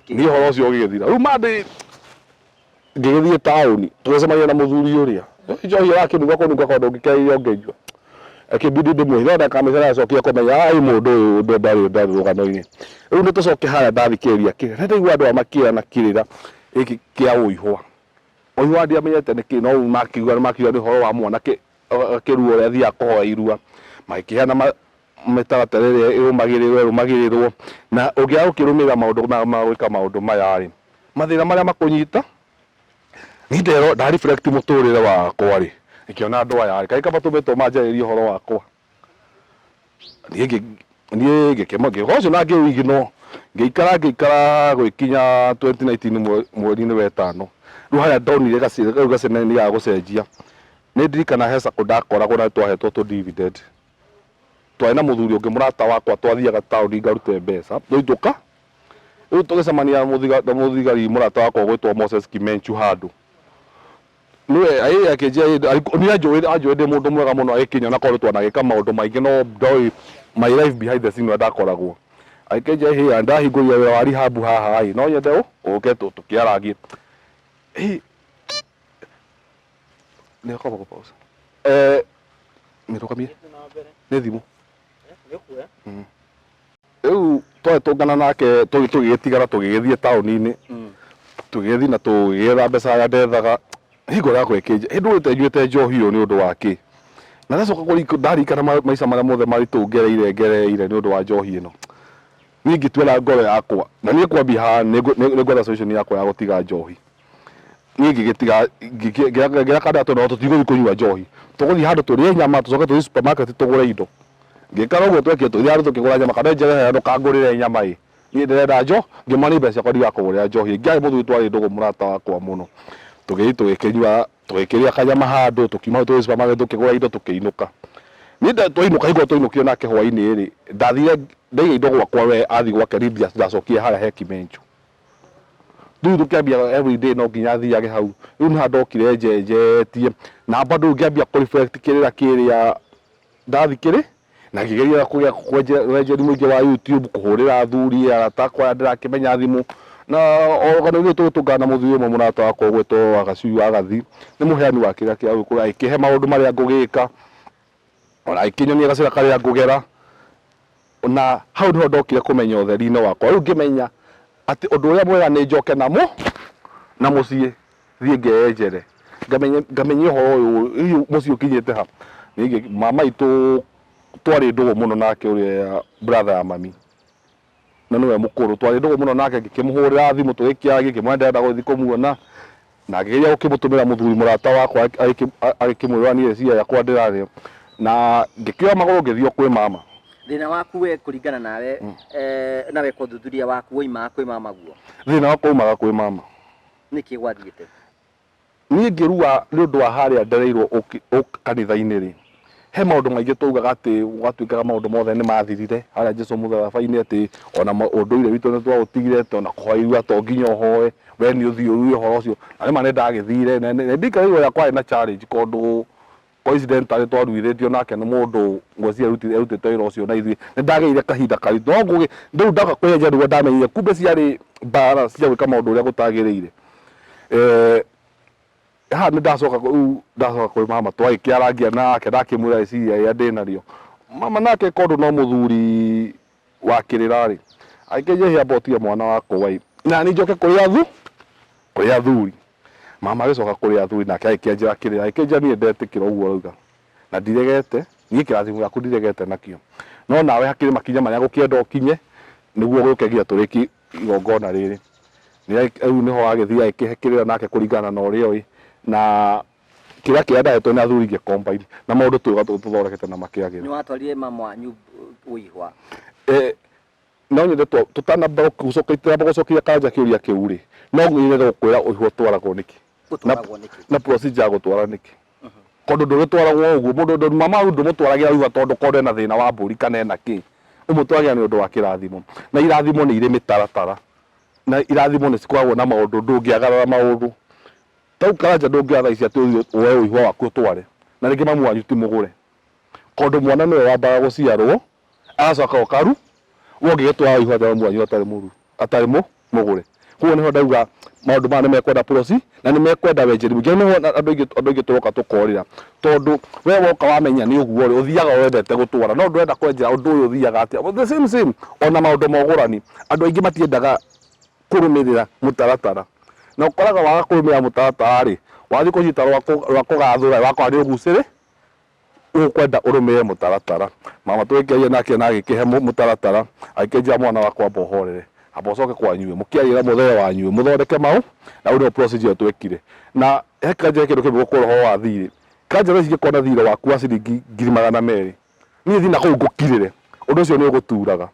S2: niĩ ũhoro ũcio ũgĩgĩthira rĩu Monday ngĩgĩthiĩ taũni tũgĩcemania na mũthuri ũrĩa njohi yakĩnugua kũnugua kaũndũ ngĩkereire ngĩnyua akĩbidi ndĩmwĩre kamĩcera acokia kũmenya ai mũndũ ũyũ ndarĩ rũgano-inĩ rĩu nĩtũcoke harĩa ndathikĩrĩria kĩrĩa ndaigua andũ makĩra na kĩrĩra gĩkĩ kĩa ũihwa ndiamenyete nĩkĩ no makiuga nĩ ũhoro wa mwanake akĩrua ũrĩa athiaga kũhoya irua magĩkĩheana mĩtaratara ĩrĩa ĩrũmagĩrĩrwo na ũngĩaga gũkĩrũmĩrĩra maũndũ ma gwĩka maũndũ maya rĩ mathĩna marĩa makũnyita niĩ ndareflect mũtũrĩre wakwa rĩ ngĩona andũ aya kaĩ kaba tũmetwo manjarĩrie ũhoro wakwa niĩ ngĩkĩma ũcio na ngĩwĩigino ngĩikara gwĩkinya 2019 mweri-inĩ wa ĩtano rĩu harĩa ndonire gaceneni ga gũcenjia nĩ ndirikana he sacco ndakoragwo na twahetwo tũ dividend twarĩ na mũthuri ũngĩ mũrata wakwa twathiaga taũni ngarute mbeca tũitũka rĩu tũgĩcemania na mũthigari mũrata wakwa gwĩtwo Moses Kimenchu handũ niwe akĩnjĩra ndĩ mũndũ mwega mũno agĩkinya na korwo twanagĩka maũndũ maingĩ no ndoĩ my life behind the scene ndakoragwo agĩkĩnjĩra ndahingũrire wĩra wa rehab haha no nyende ũke tũkĩaragie nĩakamba gũpausa nĩtũkamie nĩ thimũ rĩu twarĩ tũngana nake tũgĩgĩtigara tũgĩgĩthiĩ taũni-inĩ tũgĩgĩthiĩ na tũgĩetha mbeca ya ndethaga hingo ya gwĩkĩnja ndũrĩte njuĩte njohi ũyũ nĩ ũndũ wake na ndacoka ndarikana maica marĩa mothe maritũ ngereire nĩ ũndũ wa njohi ĩno niĩ ngĩtuĩra ngoro yakwa na niĩ kwambia haha nĩngwetha solution yakwa ya gũtiga njohi niĩ ngĩgĩtiga ngĩaka ndatũ no tũtigũthiĩ kũnyua njohi tũgũthiĩ handũ tũrĩe nyama tũcoke tũthiĩ supermarket tũgũre indo ngĩkara ũguo twekire tũthiĩ handũ tũkĩgũra nyama kana njerehe ndũkangũrĩre nyama niĩ ndĩrenda ngĩmani mbeca ciakwa ndigakũgũrĩra njohi ngĩarĩ mũthuri twarĩ ndũgũ mũrata wakwa mũno tũgĩkĩnyua tũgĩkĩrĩa kanyama handũ tũkiuma tũgĩ supermarket tũkĩgũra indo tũkĩinũka niĩ twainũka hingo twainũkire nake hwaĩ-inĩ rĩ ndathire ndaiga indo gwakwa we athiĩ gwake niĩ ndacokire harĩa he Kimenchu rĩu tũkĩambia everyday no nginya thiage hau rĩu nĩ handokire njenjetie na bado ngĩambia kũreflect kĩrĩa ndathikĩrĩ na ngĩgeria kũgĩa wenjeri mũingĩ wa YouTube kũhũrĩra athuri arata kwa ndĩrakĩmenya thimũ na ogana nĩ tũgũtũngana mũthuri ũmwe mũrata wakwa gwĩtwo Agaciu Agathi nĩ mũheani wa kĩrĩa kĩa gũkũra akĩhe maũndũ marĩa ngũgĩka ona akĩnyonia gacĩra karĩa ngũgera na hau nĩho ndokire kũmenya ũtheri-inĩ wakwa rĩu ngĩmenya atĩ ũndũ ũrĩa mwega nĩ njoke na mũciĩ thiĩ ngeyenjere ngamenya ũhoro ũyũ mũciĩ ũkinyĩte ha mama itũ twarĩ ndũgũ mũno nake ũrĩa brother ya mami na nĩwe mũkũrũ twarĩ ndũgũ mũno nake ngĩkĩmũhũrĩra thimũ tũgĩkĩaria ngĩmwĩra ndĩrenda gũthiĩ kũmuona na ngĩgeria gũkĩmũtũmĩra mũthuri mũrata wakwa agĩkĩmwĩra niĩ ciira yakwa ndĩrarĩ na ngĩkĩoya magũrũ ngĩthiĩ kwĩ mama
S1: thĩna waku we kũringana nawe nawe kwa ũthuthuria waku woimaga kwĩ mama guo
S2: thĩna wakwa woimaga kwĩ mama
S1: nĩkĩ gwathiĩte
S2: niĩ ngĩrua nĩ ũndũ wa harĩa ndereirwo kanitha-inĩ rĩ he maũndũ maingĩ tugaga atĩ gwatuĩkaga maũndũ mothe nĩ mathirire harĩa Jesũ mũtharaba-inĩ atĩ ona ũndũire witũ nĩ twaũtigire ona kũhoya irua to nginya ũhoe we nĩ ũthiĩ ũrue ũhoro ũcio na nĩma nĩ ndagĩthire na ndikarĩirwo ũrĩa kwarĩ na challenge tondũ coincidentally twaruithĩtio nake nĩ mũndũ ngwĩciria erutĩte wĩra ũcio na ithuĩ nĩ ndageire kahinda karitũ no ndĩu ndaka kwĩyenja nĩguo ndamenyire kumbe ciarĩ mbara cia gwĩka maũndũ ũrĩa gũtagĩrĩire haha nĩ ndacoka kwĩ mama twagĩkĩarangia nake ndakĩmwĩra rĩciria rĩrĩa ndĩnarĩo mama nake kondũ no mũthuri wa kĩrĩra rĩ agĩkĩnjĩhia mbotige mwana wakwa na niĩ njoke kũrĩ athuri mama agĩcoka kũrĩ athuri nake agĩkĩanjĩra kĩrĩra agĩkĩnjĩra niĩ ndetĩkĩra ũguo auga na ndiregete niĩ kĩrathimo gĩaku ndiregete nakĩo no nawe hakĩrĩ makinya marĩa gũkĩenda ũkinye nĩguo gũke nginya tũrĩkie igongona rĩrĩ rĩu nĩho agĩthiĩ agĩkĩhe kĩrĩra nake kũringana na ũrĩa ũĩ na kĩrĩa kĩendahetwo nĩ athuri gĩkombaini na maũndũ tũthondekete na makĩagĩra
S1: nĩ watwarire mama wanyu ũihwa
S2: no nyende tũtanamba gũcokia kanja kĩũria kĩu rĩ no nyende gũkwĩra ũihwa twaragwo nĩkĩ na procedure ya gutwara niki kondu ndugitwaragwo uguo mundu mama ndu mutwaragira uga tondu kondu na thina wa mburi kana na ki umutwaragira ni undu wa kirathimo na irathimo ni ire mitaratara na irathimo ni cikoragwo na maundu ndungiagarara maundu tau Karanja ndungiatha ici atu we uihwa waku tware na ringi mamu wanyu ti mugure kondu mwana ni wambaga guciarwo agacoka ukaru wongigitwara uihwa mamu wanyu atari mugure kuo niho ndauga maundu ma ni mekwenda prosi na ni mekwenda wenjeri mugi niho andu ingi turoka tukorira tondu we woka wamenya ni uguo ri uthiaga wendete gutwara no ndwenda kwenjera undu uyu uthiaga atia the same ona maundu mogurani andu aingi matiendaga kurumirira mutaratara na ukoraga waga kurumira mutaratara ri wathi kunyita rwa kugathura wakwa ni uguciri ukwenda urumire mutaratara mama twekerie nake na gikihe mutaratara aikenjia mwana wakwa bohorere abocoke kwanyu mukiarira muthee wanyu muthondeke mau na uno procedure twekire na hekanje kindu kibu gukoro ho wa thiri kanje reci gikona thire waku wa ciringi 200,000 ni thina ku ngukirire undu ucio ni uguturaga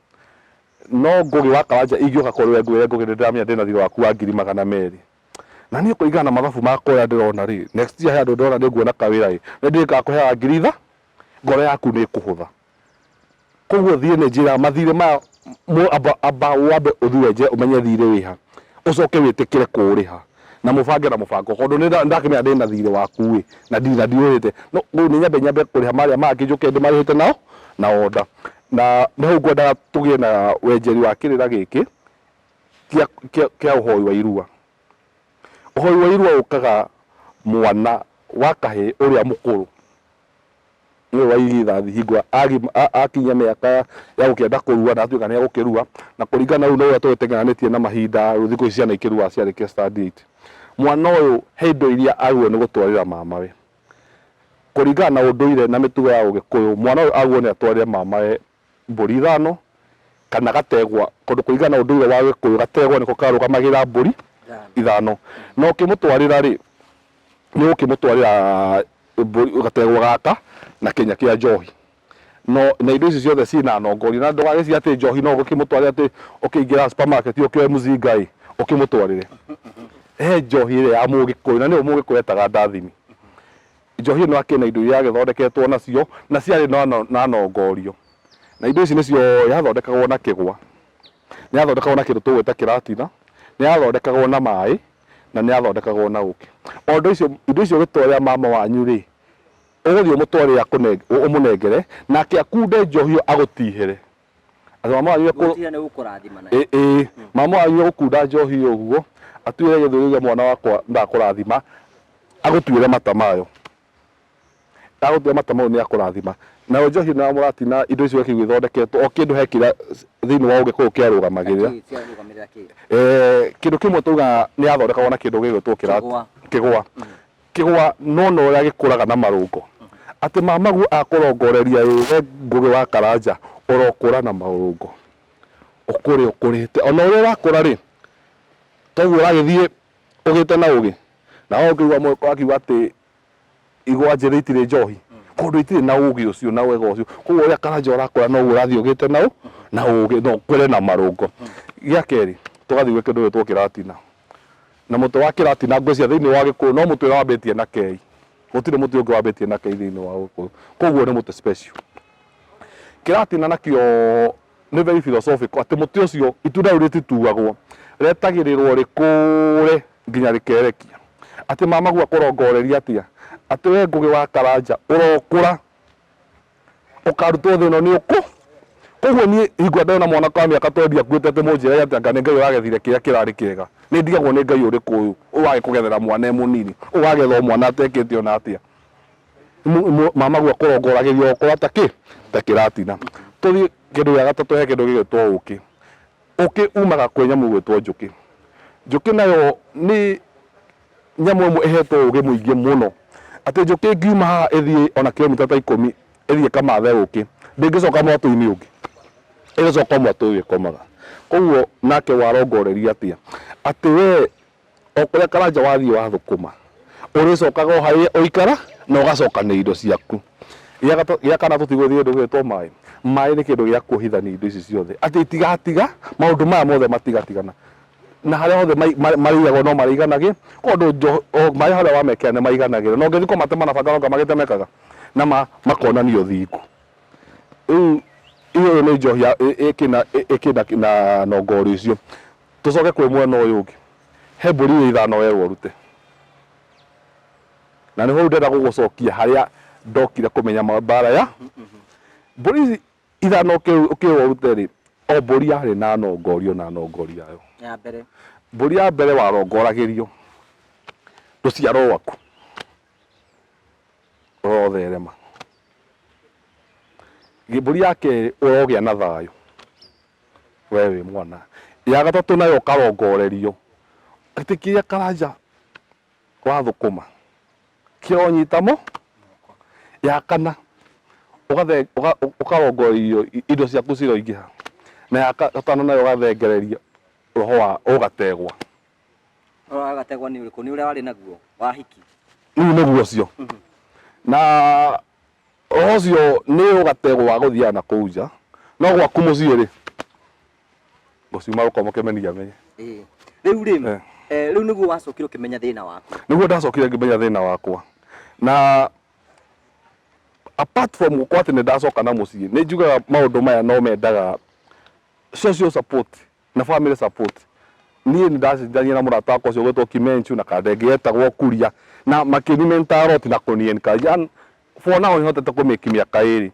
S2: no ngugi wa Karanja ingioka korwe ngwire ngugi ndamenya ndina thire waku wa 200,000 na ni kuigana mathabu makwa ya ndirona ri next year handu ndona ni nguona kawira ri ndika kuhea ngiriitha ngoro yaku ni kuhutha koguo thire ni njira mathire ma aba wabe uthiwenje umenye thire wiha ucoke witikire kuriha na mubange na mubango kondu ni ndakimenya ndina thire waku wi na ndiurite no ni nyambe kuriha maria mangi njuke ndi marihite nao na oda na niho ngwenda tugie na wenjeri wa kirira giki kia uhoi wa irua uhoi wa irua ukaga mwana wa kahe uria mukuru ni wa igithathi hingwa akinya miaka ya gukienda kurua na atuika ni gukirua na kuringana ru no twetenganitie na mahinda thikũ ici ciana ikirua ciarĩkia study 8 mwana ũyũ he indo iria agwo ni gutwarira mamawe kuringana na unduire na mitugo ya Ugikuyu mwana ũyũ agwo ni atwarire mamawe mburi 5 kana gategwa kondu kuringana na unduire wa Gikuyu gategwa niko karugamagira mburi 5 no ukimutwarira ri ni ukimutwarira gategwa gaka na Kenya kia njohi no na indo ici ciothe cina nongori na ndugageci ati njohi no gukimutwarira ati ukiingira supermarket ukioe muzingai ukimutwarire he njohi ire ya Mugikuyu na ni Mugikuyu etaga ndathimi njohi no akina indo iria githondeketwo nacio na ciari na nongorio na indo ici nicio yathondekagwo na kigwa ni yathondekagwo na kindu tugwita kiratina ni yathondekagwo na mai na ni yathondekagwo na uki ondo icio gitwarira mama wanyu ri uguthi umutwarira umunengere nake akunde njohi agutihere ati mama wanyu mama wanyu gukunda njohi uguo atuire githuri mwana wakwa ndakurathima agutwire matamayo ni akurathima na njohi na muratina indo icio kigwithondeketwo o kindu hekira thiini wa Ugikuyu kiarugamagira kindu kimwe tuga ni yathondekagwo na kindu gigwitwo kigwa no ria gikuraga na marungo ati mamagu akurongoreria we ngugi wa Karanja urokura na marungo ukurite ona uri wakura ri toguo uragithie ugite na ugi na ukigwa mweko akiuga ati igwa njiri itire njohi kondu itire na ugi ucio na wega ucio koguo ria Karanja urakura no urathie ugite na ugi no kwire na marungo gia keri tugathi gwe kindu gitwo kiratina na mutu wa kiratina ngwecia thiini wa Gikuyu no mutu wambitie na kei gutire mutu ungi wambitie na kei thiini wa Gikuyu koguo ni mutu special kiratina nakio ni very philosophical ati mutu ucio itunda riu ritituagwo retagirirwo rikure nginya rikerekia ati mamagu akurongoreria atia ati we ngugi wa Karanja urokura ukarutwo thino ni uku koguo ni hingwa ndona mwana kwa miaka 12 akuite ati munjira ati anga Ngai uragethire kiria kirari kiega ni ndigagwo ni Ngai uriku uyu uwage kugethera mwana munini uwagetho mwana atekete ona atia mamagu akurongoragiria okora ta kiratina tuthi kindu ya gatatu he kindu gigitwo uki umaga kwe nyamu gwitwo njuki nayo ni nyamu imwe ihetwo ugi muingi muno ati njuki ngiuma haha ithie ona kilomita ta 10 ithie kamathe uki ndingicoka mwatu-ini ungi igacoka mwatu uyu ikomaga koguo nake warongoreria atia ati we okuria Karanja wathie wathukuma uricokaga haria uikara na ugacoka ni indo ciaku ya kana tutigũthie ndu gwitwo mai ni kindu gia kuhithania indo ici ciothe ati itigatiga maundu maya mothe matigatigana na haria hothe marigagwo no mariganage kondu mai haria wamekea ne maiganagire no ngethiko matema na banga magitemekaga na makonanio thingu iyo ni njohi ikina na nongori ucio tucoke kwi mwena uyu ungi he mburi ithano werwo rute na niho ndenda gugucokia haria ndokire kumenya mbara ya mburi ithano ukirwo rute ri o mburi yari na nongorio na nongori yayo
S1: ya mbere
S2: mburi ya mbere warongoragirio ruciaro rwaku rotherema mburi yake urogia na thayo wewe mwana ya gatatu nayo karongorerio atikia karanja wa thukuma kio nyitamo ya kana ukarongorerio indo ciaku ciroingiha na ya gatano nayo gathengererio roho wa ugategwa
S1: ni uriku ni uria wari naguo wa hiki
S2: ni naguo cio na roho cio ni ugategwa wa guthia na kuja no gwaku mucii ri guciuma ukomo kemenia menye
S1: riu niguo wacokire ukimenya thina waku
S2: niguo ndacokire ngimenya thina wakwa na apart from gukwa ati ni ndacoka na mucii ni njugaga maundu maya no mendaga social support na family support niĩ nĩ ndacenjania na mũrata wakwa ũcio ũgwĩtwo Kimenchu na kandenge getagwo Kuria na makĩni mentaro ti na kũnienka for now nĩ hotete kũmĩki mĩaka ĩrĩ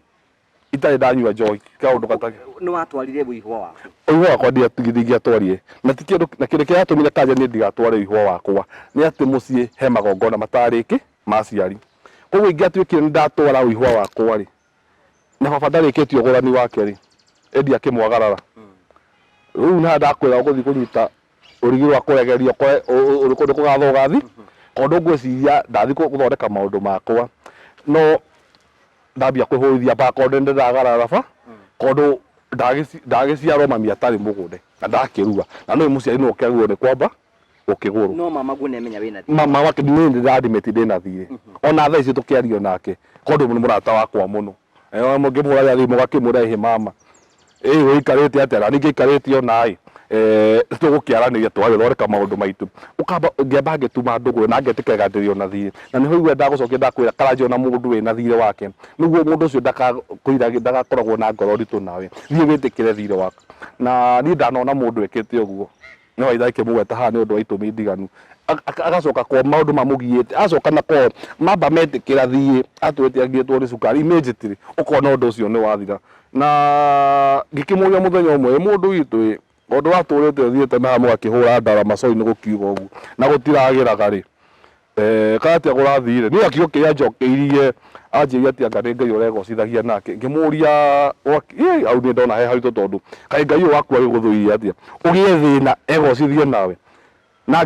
S2: itarĩ ndanyua njohi kaũndũ gatarĩ
S1: nĩ watwarire ũihwa waku
S2: ũihwa wakwa ndingĩatwarire na ti kĩndũ na kĩndũ kĩrĩa gĩatũmire kanja niĩ ndigatware ũihwa wakwa nĩ atĩ mũciĩ he magongona matarĩki ma aciari koguo ingĩatuĩkire nĩ ndatwara ũihwa wakwa rĩ na baba ndarĩkĩtie ũgũrani wake rĩ endi akĩmwagarara rĩu nĩ ndakwĩra ũgũthiĩ kũnyita urigi rwa kuregerio uri kundu kugatho gathi kondu ngwiciria ndathi guthondeka maundu makwa no ndambia kwihurithia ba kondu ndagarara ba kondu ndagiciarwo mami atari mugunde na ndakirua na no muciari no kegwo ni kwamba ukiguru
S1: no mama gu nemenya wina thiri
S2: mama wake ni ndadimeti ndina thiri ona thaa ici tukiario nake kondu ni murata wakwa muno ngimuraria thimu gakimurahi mama wikarite atera ningi ikarite onai tugukiaraniria twagithondeka maundu maitu ukamba ngiamba ngituma ndugu na ngetikega na thiri na niho igwe ndagucokia ndakwira karanja ona mundu wina thiri wake niguo mundu ucio ndagakoragwo na ngoro nditu nawe thie witikire thiri waku na ni ndanona mundu ekite uguo no aithake mugweta haha ni undu wa itumi ndiganu agacoka kwa maundu mamugiite acoka na kwa mamba metikira thie atwete angitwo ni cukari immediately ukona undu ucio ni wathira na ngikimuria muthenya umwe mundu witu ondu waturite thiete na mwakihura ndara macoi ni gukiuga uguo na gutiragiraga ri kati agurathire ni akio kia njokeirie anjiria ati anga ni ngai uregocithagia nake ngimuria au ni ndona he haritu tondu kai ngai waku ari guthuiria atia ugie thina egocithie nawe na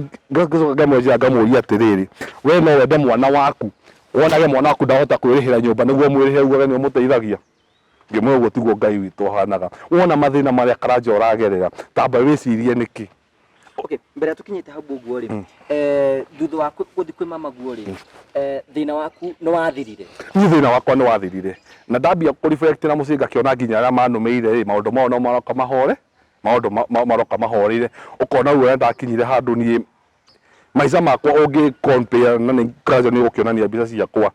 S2: ngamweja ngamuria atiriri we no wende mwana waku wonage mwana waku ndahota kwirihira nyumba niguo mwirihe uguo ni umuteithagia ngimwe uguo tiguo ngai witu hanaga wona mathina maria karanja uragerera tamba wicirie niki
S1: okay mbere tukinyite hau uguo ri thutha wa guthi kwi mama guo ri thina waku no wathirire
S2: ni thina wakwa ni wathirire na ndambia ku reflect na mucinga kiona nginya ara manumeire ri maundu mao no maroka mahore maundu maroka mahorire ukona uwe ndakinyire handu ni maica makwa ungi compare na ni karanja ni ukionania mbica ciakwa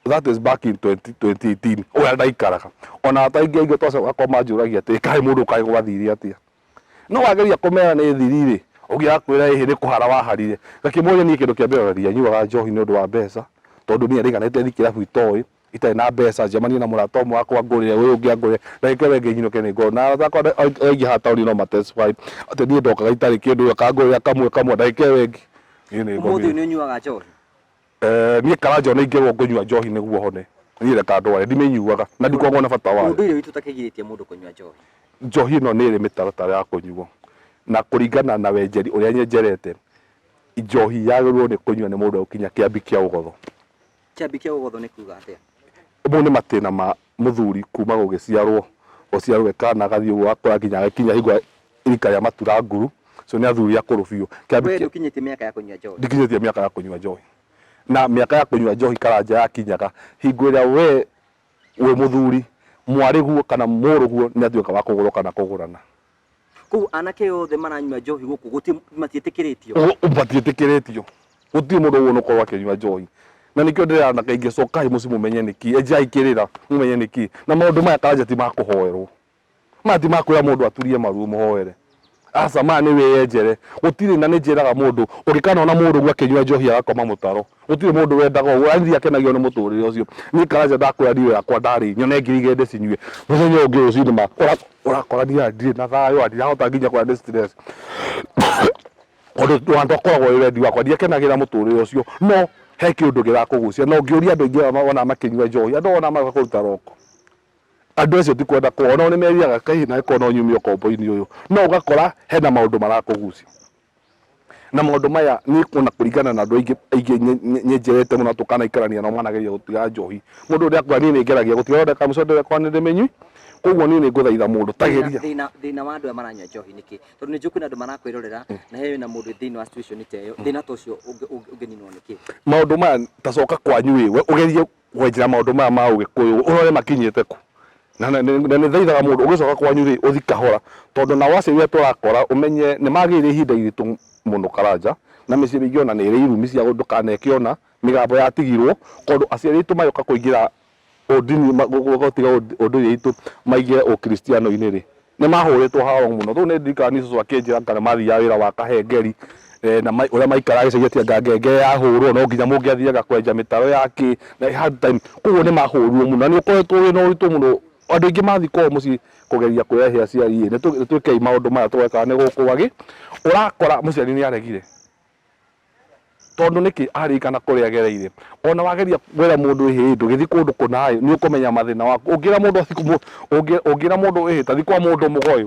S2: that is back in 2018 oya ndaikaraga ona ataingĩ twacoka kwa manjuragia ati kai mundu kai gwathire atia no wageria kumera ni thiriri ugiakwira ihi ni kuhara waharire gakimworia ni kindu kia mbere nyuaga njohi ni undu wa mbeca tondu ni ariganete thikira bwitoi itai na mbeca njamania na murata umwe wakwa ngurire uyu ungi angure ndake wenge nyinoke ni ngona thakwa aigi hatauri no matesify ati ni ndokaga itari kindu akangurira kamwe ndake wengi
S1: ni umuthi ni nyuaga njohi
S2: ni karanja na ingirwo kunyua njohi niguo hone ni reka ndware ndimenyuaga na ndikoragwo na bata wayo
S1: mundu ile witu takigiritie mundu kunyua njohi
S2: njohi no ni ri mitaratara ya kunyuo na kuringana na wenjeri uria nyenjerete njohi yagirwo ni kunyua ni mundu ukinya kiambi kia ugotho
S1: ni kuga atia
S2: mo ni matina ma muthuri kuma gugiciarwo uciarwe kana gathii wakora kinya kinya higwa irika ya matura nguru so ni athuri akuru biu
S1: kiambi kia ukinyite miaka ya kunyua njohi
S2: ndikinyite miaka ya kunyua njohi na miaka ya kunyua njohi karanja yakinyaga hingo ĩrĩa we muthuri mwariguo kana muruguo ni atuĩka wa kũgũrũka na kũgũrana
S1: ku anake othe maranywa njohi guku guti matietikiritio
S2: matietikiritio guti mundu wono ko wakenywa njohi na nikio ndira na kainge cokai muci mumenye niki enjai kirira mumenye niki na maundu maya Karanja ti makuhoerwo mati makwira mundu aturie maru muhoere asa ma ni weyenjere gutire na njiraga mundu urikana ona mundu gwakenywa njohi agakoma mutaro gutire mundu wendaga uranthi akenagio ni muturire ucio ni Karanja ndakwira ndiwe yakwa ndari nyone ngirigende cinyue muthenya ungi ucini ma urakora ndire na thayo ndirahota nginya kwa distress ondu wandokoragwo wendi wakwa ndiakenagira muturire ucio no he kiundu girakugucia no ngiuria andu ingi ona makinywa njohi andu ona magakuruta roko andu acio ti kwenda kuona ni meriaga kai na iko no nyumio kombo-ini uyu no ugakora hena maundu marakugucia na maundu maya ni kuna kuringana na andu aingi nyenjerete muno tukanaikarania na mwanageria gutiga njohi mundu uria kwa ni ngeragia gutiga ndeka mucondere kwa ni ndimenyu koguo ni nguthaitha mundu tageria
S1: thina wa andu aya maranywa njohi niki tondu ni njukuna andu marakwirorera na hewe na mundu thini wa situation teyo thina ta ucio ungininwo niki
S2: maundu maya tacoka kwanyu we ugerie kwenjera maundu maya ma ugikuyu urore makinyite ku na ni thaithaga mundu ugicoka kwanyu ri uthi kahora tondu na wase we turakora umenye ni magire ihinda iritu muno Karanja na micii mingi ona ni iri irumi cia ndukanekiona migambo yatigirwo tondu aciari itu mayoka kuingira odini gotiga undu itu maige ukristiano-ini ri ni mahuritwo hao muno thu ni ndikani cucu akinjira kana mathia wira wa kahengeri na uria maikara gicagi tia ngenge yahurwo no nginya mungiathiaga kwenja mitaro yaki na hard time koguo ni mahurwo muno ni ukoretwo wina uritu muno andu ingi mathiko muci kugeria kwehia ciari ni twikei maundu maya tweka ni guku wagi urakora muciari ni aregire tondu niki arikana kuria gereire ona wageria gwira mundu ihi ndugithi kundu kunai ni ukumenya mathina waku ungira mundu athiku ungira mundu ihi tathi kwa mundu mugoi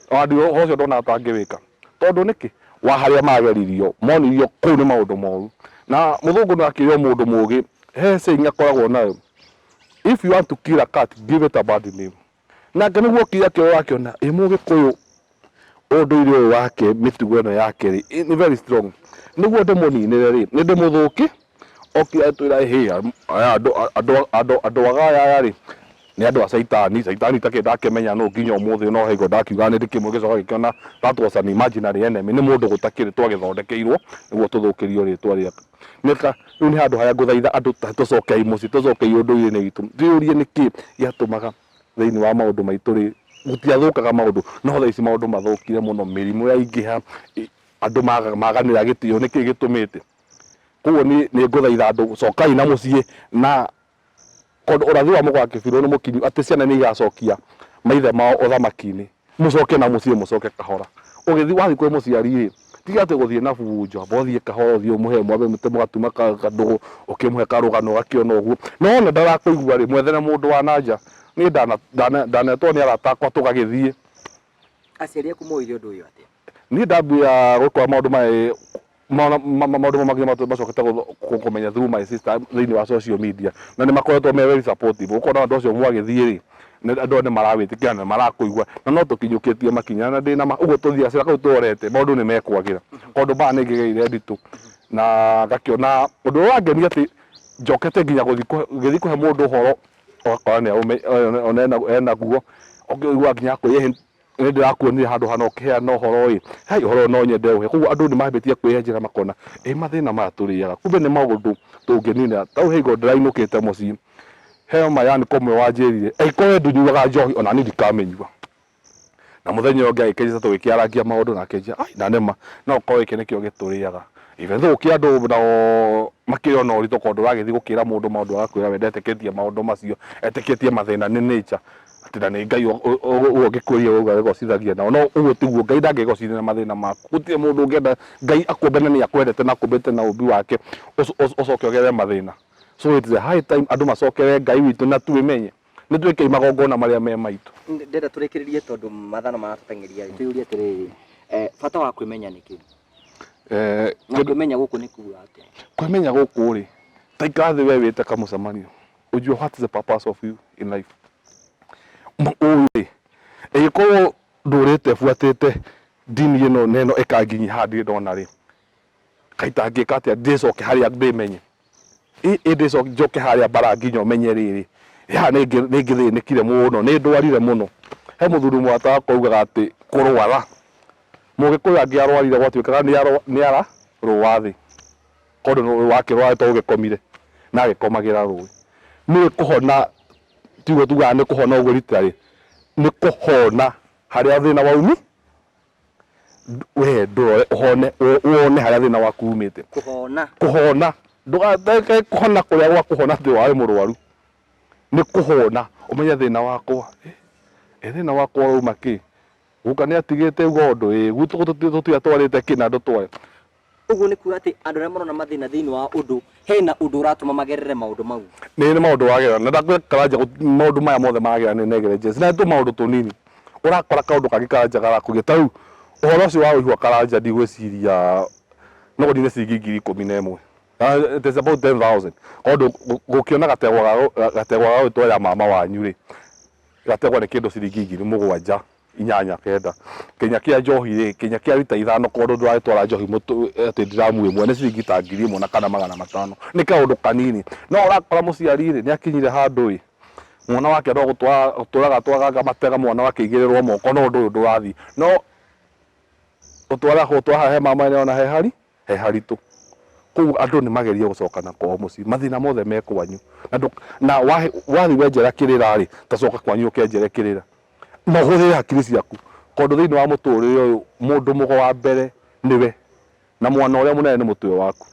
S2: andu hocio ndona atangiwika tondu niki wa haria mageririo monirio kuu ni maundu moru na muthungu ni akirio mundu mugi he saying akoragwo nayo if you want to kill a cat give it a bad name na niguo kia kio wakiona Mugikuyu unduire uyu wake mitugo ino yake ri ni very strong niguo ndimuninire ri ni ndimuthuki okia twira hi andu agaya ri ni andu a saitani takendakemenya no nginya umuthi no hego ndakiuga ni ndikimwe gicoka gikiona that was an imaginary enemy ni mundu gutakiri twagithondekeirwo niguo tuthukirio ritwa riake nika riu ni handu haya nguthaitha andu tucokei muci tucokei unduire-ini witu thiurie niki giatumaga thiini wa maundu maitu ri gutiathukaga maundu no tha ici maundu mathukire muno mirimu yaingiha andu maganira gitio niki gitumite koguo ni nguthaitha andu cokai na mucii na kondu urathi wa mugwa kibiro ni mukinyu ati ciana ni igacokia maithe mao uthamaki-ini mucoke na mucii mucoke kahora ugithi wathi kwi muciari ri tiga ati guthie na bunjo bothie kahora uthie muhe mwabe mute mugatuma kandugu ukimuhe karugano gakiona uguo no ona ndarakuigua ri mwethere mundu wa nanja ni ndanetwo ni aratakwa tugagithie
S1: aciari aku moire undu uyu atia
S2: ni ndambia gukwa maundu maya maundu mangĩ macokete kumenya through my sister thĩinĩ wa social media na nĩ makoretwo me very supportive ũkona andũ acio mwagĩthiĩ rĩ andũ nĩ marawĩtĩkĩra na marakũigua na no tũkinyũkĩtie makinya na ndĩ na ũguo tũthiacĩra kau tworete maũndũ nĩ mekwagĩra tondũ mbaa nĩ ngĩgeire nditũ na ngakĩona ũndũ ũrĩa wangenia atĩ njokete nginya gũthiĩ kũhe mũndũ ũhoro ũgakora ena guo ũkĩigua nginya kwĩyehe nĩ ndĩrakuonire handũ hana ũkĩheana ũhoro ĩ hai ũhoro no nyende ũhe koguo andũ nĩ mahĩmbĩtie kwĩyenjera makona mathĩna maya tũrĩaga kumbe nĩ maũndũ tũngĩnina tau hĩgo ndĩrainũkĩte mũciĩ he mayani komwe wanjĩrire angĩkorwo ndũnyuaga njohi ona niĩ ndikamĩnyua na mũthenya ũngĩ agĩkĩnjĩta tũgĩkĩaragia maũndũ na akĩnjĩra ai na nĩma no ũkorwo gĩkĩ nĩkĩo gĩtũrĩaga even though andũ nao makĩrĩ ona ũritũ tondũ ũragĩthiĩ gũkĩra mũndũ maũndũ agakwĩra we ndetĩkĩtie maũndũ macio etĩkĩtie mathĩna nĩ nature atĩ nĩ Ngai ũguo ngĩkũria ũguo agĩgocithagia nao no ũguo tiguo Ngai ndangĩgocithia na mathĩna maku gũtirĩ mũndũ ũngĩenda Ngai akũmbe na nĩ akwendete na akũmbĩte na ũmbi wake ũcoke ũgerere mathĩna so it is a high time andũ macokere Ngai witũ na twĩmenye nĩ twĩkei magongona marĩa me maitũ
S1: ndenda tũrĩkĩrĩrie tondũ mathano maratũteng'eria tũiũrie atĩrĩrĩ bata wa kwĩmenya nĩ kĩĩ na kwĩmenya gũkũ nĩ kuuga atĩa
S2: kwĩmenya gũkũ rĩ ta ikara thĩ we wĩte kamũcemanio ujue what is the purpose of you in life ũyũ rĩ ĩgĩkorwo ndũrĩte buatĩte ndini ĩno na ĩno ĩkanginyia handũ ndona rĩ kaita ngĩka atĩa ndĩcoke harĩa ndĩmenye ndĩcoke njoke harĩa bara nginya ũmenye rĩrĩ ya nĩ ngĩthĩnĩkire mũno nĩ ndwarire mũno he muthuri mwata wakwa ugaga ati kurwara mugikuyu angiarwarire gwatuikaga ni ara rũa thĩ kondo wakĩrwara to ũgĩkomire na agĩkomagira rũĩ nĩ kũhona tigo tugaga nĩ kũhona ũguo rita nĩ kũhona harĩa thĩna waumi we ndũrore wone harĩa thĩna waku umĩte kũhona ndũgateke kũhona kũrĩa gwa kũhona atĩ warĩ mũrwaru nĩ kũhona ũmenye thĩna wakwa thĩna wakwa uma kĩ guka nĩ atigĩte uga ũndũ gwitũ tũtiatwarĩte kĩnandũ twayo
S1: uguo nĩ kuga atĩ andũ arĩa marona mathĩna thĩinĩ wa ũndũ hena ũndũ ũratũma magerere maũndũ mau
S2: nĩ maũndũ wagerera na ndakwĩra Karanja maũndũ maya mothe magera nĩ negligence na nĩ maũndũ tũnini ũrakora kaũndũ kangĩ Karanja garakũgia ta rĩu ũhoro ũcio wa ũihwa Karanja ndigwĩciria no gũthiĩ ciringi 11,000 it is about 10,000 kondo gũkĩona gategwa gagĩtwarĩra mama wanyu rĩ gategwa nĩ kĩndũ ciringi 7,000 inyanya kenda Kenya kia njohi rĩ Kenya kia lita 5 kondo ndũragĩtwara njohi atĩ ndiramu ĩmwe nĩ ciringi ta 1,000 na kana 500 nĩ kaũndũ kanini no ũrakora mũciari rĩ nĩ akinyire handũ ĩ mwana wake no gũtwaraga twagaga matega mwana wake igĩrĩrwo moko no ũndũ ũyũ ndũrathiĩ no ũtwara he mama nĩ ona he haritũ kũu andũ nĩ magerie gũcokana kwao mũciĩ mathĩna mothe me kwanyu na wathiĩ wenjera kĩrĩra rĩ tacoka kwanyu ũkenjere kĩrĩra na ũhũthĩre hakiri ciaku kondo thĩinĩ wa mũtũrĩre ũyũ mũndũ mũgo wa mbere nĩwe na mwana ũrĩa mũnene nĩ mũtwe waku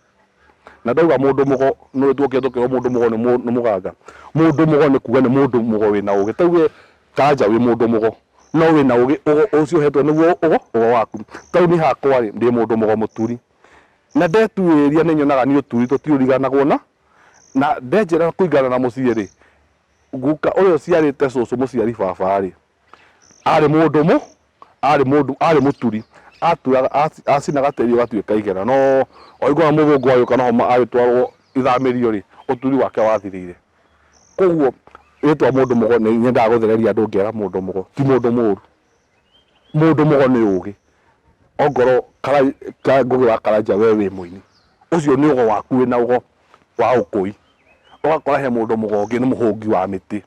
S2: na ndauga mũndũ mũgo nĩ twokĩrwo mũndũ mũgo nĩ mũganga mũndũ mũgo nĩ kuga nĩ mũndũ mũgo wĩna ũgĩ tauge Karanja wĩ mũndũ mũgo no wĩna ũgĩ ũcio hetwo nĩguo ũgo waku tauni hakwa rĩ ndĩ mũndũ mũgo mũturi na ndetuĩria nĩ nyonaga nĩ ũturi tũtiũriganagwo na ndenjera kũingana na mũciĩ rĩ guka ũrĩa ciarĩte cũcũ mũciari baba rĩ arĩ mũturi acinaga tĩri ũgatuĩka igera no oigua mũthũngũ agĩũka no agĩtwarwo ithamĩrio rĩ ũturi wake wathirĩire koguo rĩtwa mũndũ mũgo nĩ nyendaga gũthereria andũ ngĩera mũndũ mũgo ti mũndũ mũru mũndũ mũgo nĩ ũgĩ ongorwo Ngũgĩ wa Karanja we wĩ mũini ũcio nĩ ũgo waku wĩna ũgo wa ũkũi ũgakora he mũndũ mũgo ũngĩ nĩ mũhũngi wa mĩtĩ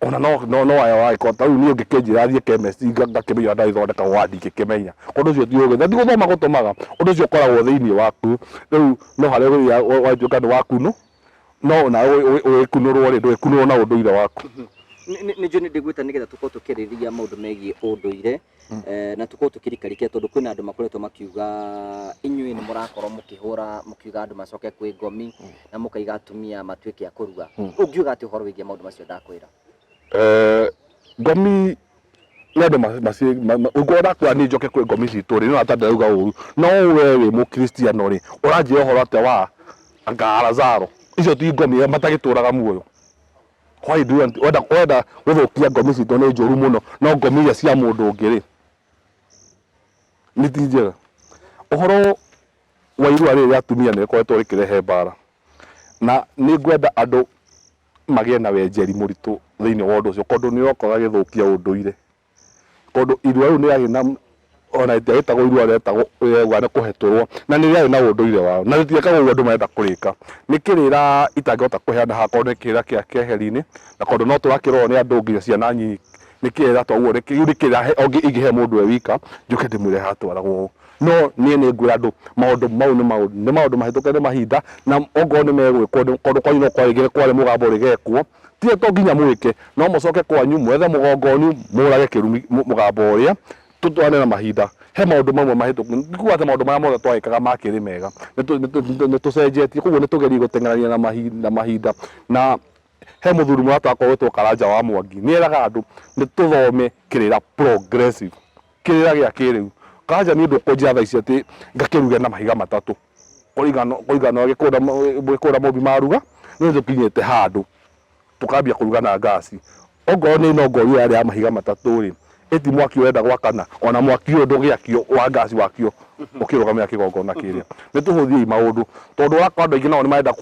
S2: ona no waya wagĩkorwo ta rĩu niĩ ũngĩkĩnjĩra thiĩ chemist ngakĩmenya ndaithondeka wadi ngĩkĩmenya ũndũ ũcio ti ũgĩ na ti gũthoma gũtũmaga ũndũ ũcio ũkoragwo thĩinĩ waku rĩu no harĩa watuĩka nĩ waku no na ũgĩkunũrwo rĩ ndũgĩkunũrwo na ũndũire waku
S1: nĩ njũĩ nĩ ndĩgwĩta nĩgetha tũkorwo tũkĩarĩrĩria maũndũ megiĩ ũndũire na tũkorwo tũkĩrikarikia tondũ kwĩna andũ makoretwo makiuga inyuĩ nĩ mũrakorwo mũkiuga andũ macoke kwĩ ngomi na mũkaiga atumia matuĩke a kũruga ũngiuga atĩ ũhoro wĩgiĩ maũndũ macio ndakwĩra
S2: ngomi nĩ andũ ũngĩona kwĩra niĩ njoke kwĩ ngomi citũ rĩ no atandauga ũru no we wĩ mũkristiano rĩ ũranjĩra ũhoro atĩa wa Lazaro icio ti ngomi matagĩtũraga muoyo wenda gũthũkia ngomi citũ nĩ njũru mũno no ngomi iria cia mũndũ ũngĩ rĩ nĩ ti njega ũhoro wa irua rĩrĩ atumia nĩ rĩkoretwo rĩkĩrehe mbara na nĩ ngwenda andũ magĩe na wenjeri mũritũ thĩinĩ wa ũndũ ũcio kondo nĩ ũrokaga gĩthũkia ũndũire kondo irua rĩu nĩ rĩarĩ na ona rĩtagwo irua rĩetagwo nĩ kũhetũrwo na nĩ rĩarĩ na ũndũire wao na rĩtiĩkagwo ũguo andũ marenda kũrĩka nĩ kĩrĩra itangĩhota kũheana hakorwo nĩ kĩrĩra kĩa keheri-inĩ na kondo no tũrakĩrorwo nĩ andũ nginya ciana nyinyi nĩ kĩrĩra twaguo nĩ kĩrĩra ingĩhe mũndũ e wika njuke ndĩmwĩre hatwaragwo no niĩ nĩ ngwĩra andũ maũndũ mau nĩ maũndũ mahĩtũke nĩ mahinda na ongorwo nĩ megwĩkwo kondo kwanyu no kwarĩ mũgambo rĩgekwo tiĩ to nginya mwĩke no mũcoke kwanyu mwethe mũgongoni mũrage kĩrumi mũgambo ũrĩa tũtwarane na mahinda he maũndũ mamwe mahĩtũku ndikuga atĩ maũndũ marĩa mothe twagĩkaga makĩrĩ mega nĩ tũcenjetie koguo nĩ tũgerie gũteng'erania na mahinda na he mũthuri mũrata wakwa wĩtwo Karanja wa Mwangi nĩ eraga andũ nĩ tũthome kĩrĩra progressive kĩrĩra gĩa kĩrĩu Karanja nĩ ũndũ ũkũnjĩra thaa ici atĩ ngakĩruge na mahiga matatũ kũringana gĩkũra mũmbi maruga nĩ tũkinyĩte handũ tũkambia kũruga na ngasi ongorwo nĩ nongori yarĩ ya mahiga matatũ rĩ eti mwaki ũrenda gwakana ona mwaki ũyũ ndũgĩakio wa ngasi wakio ũkĩrũgamĩra kĩgongona kĩrĩa nĩ tũhũthiei maũndũ tondũ wakora andũ aingĩ nao nĩ marenda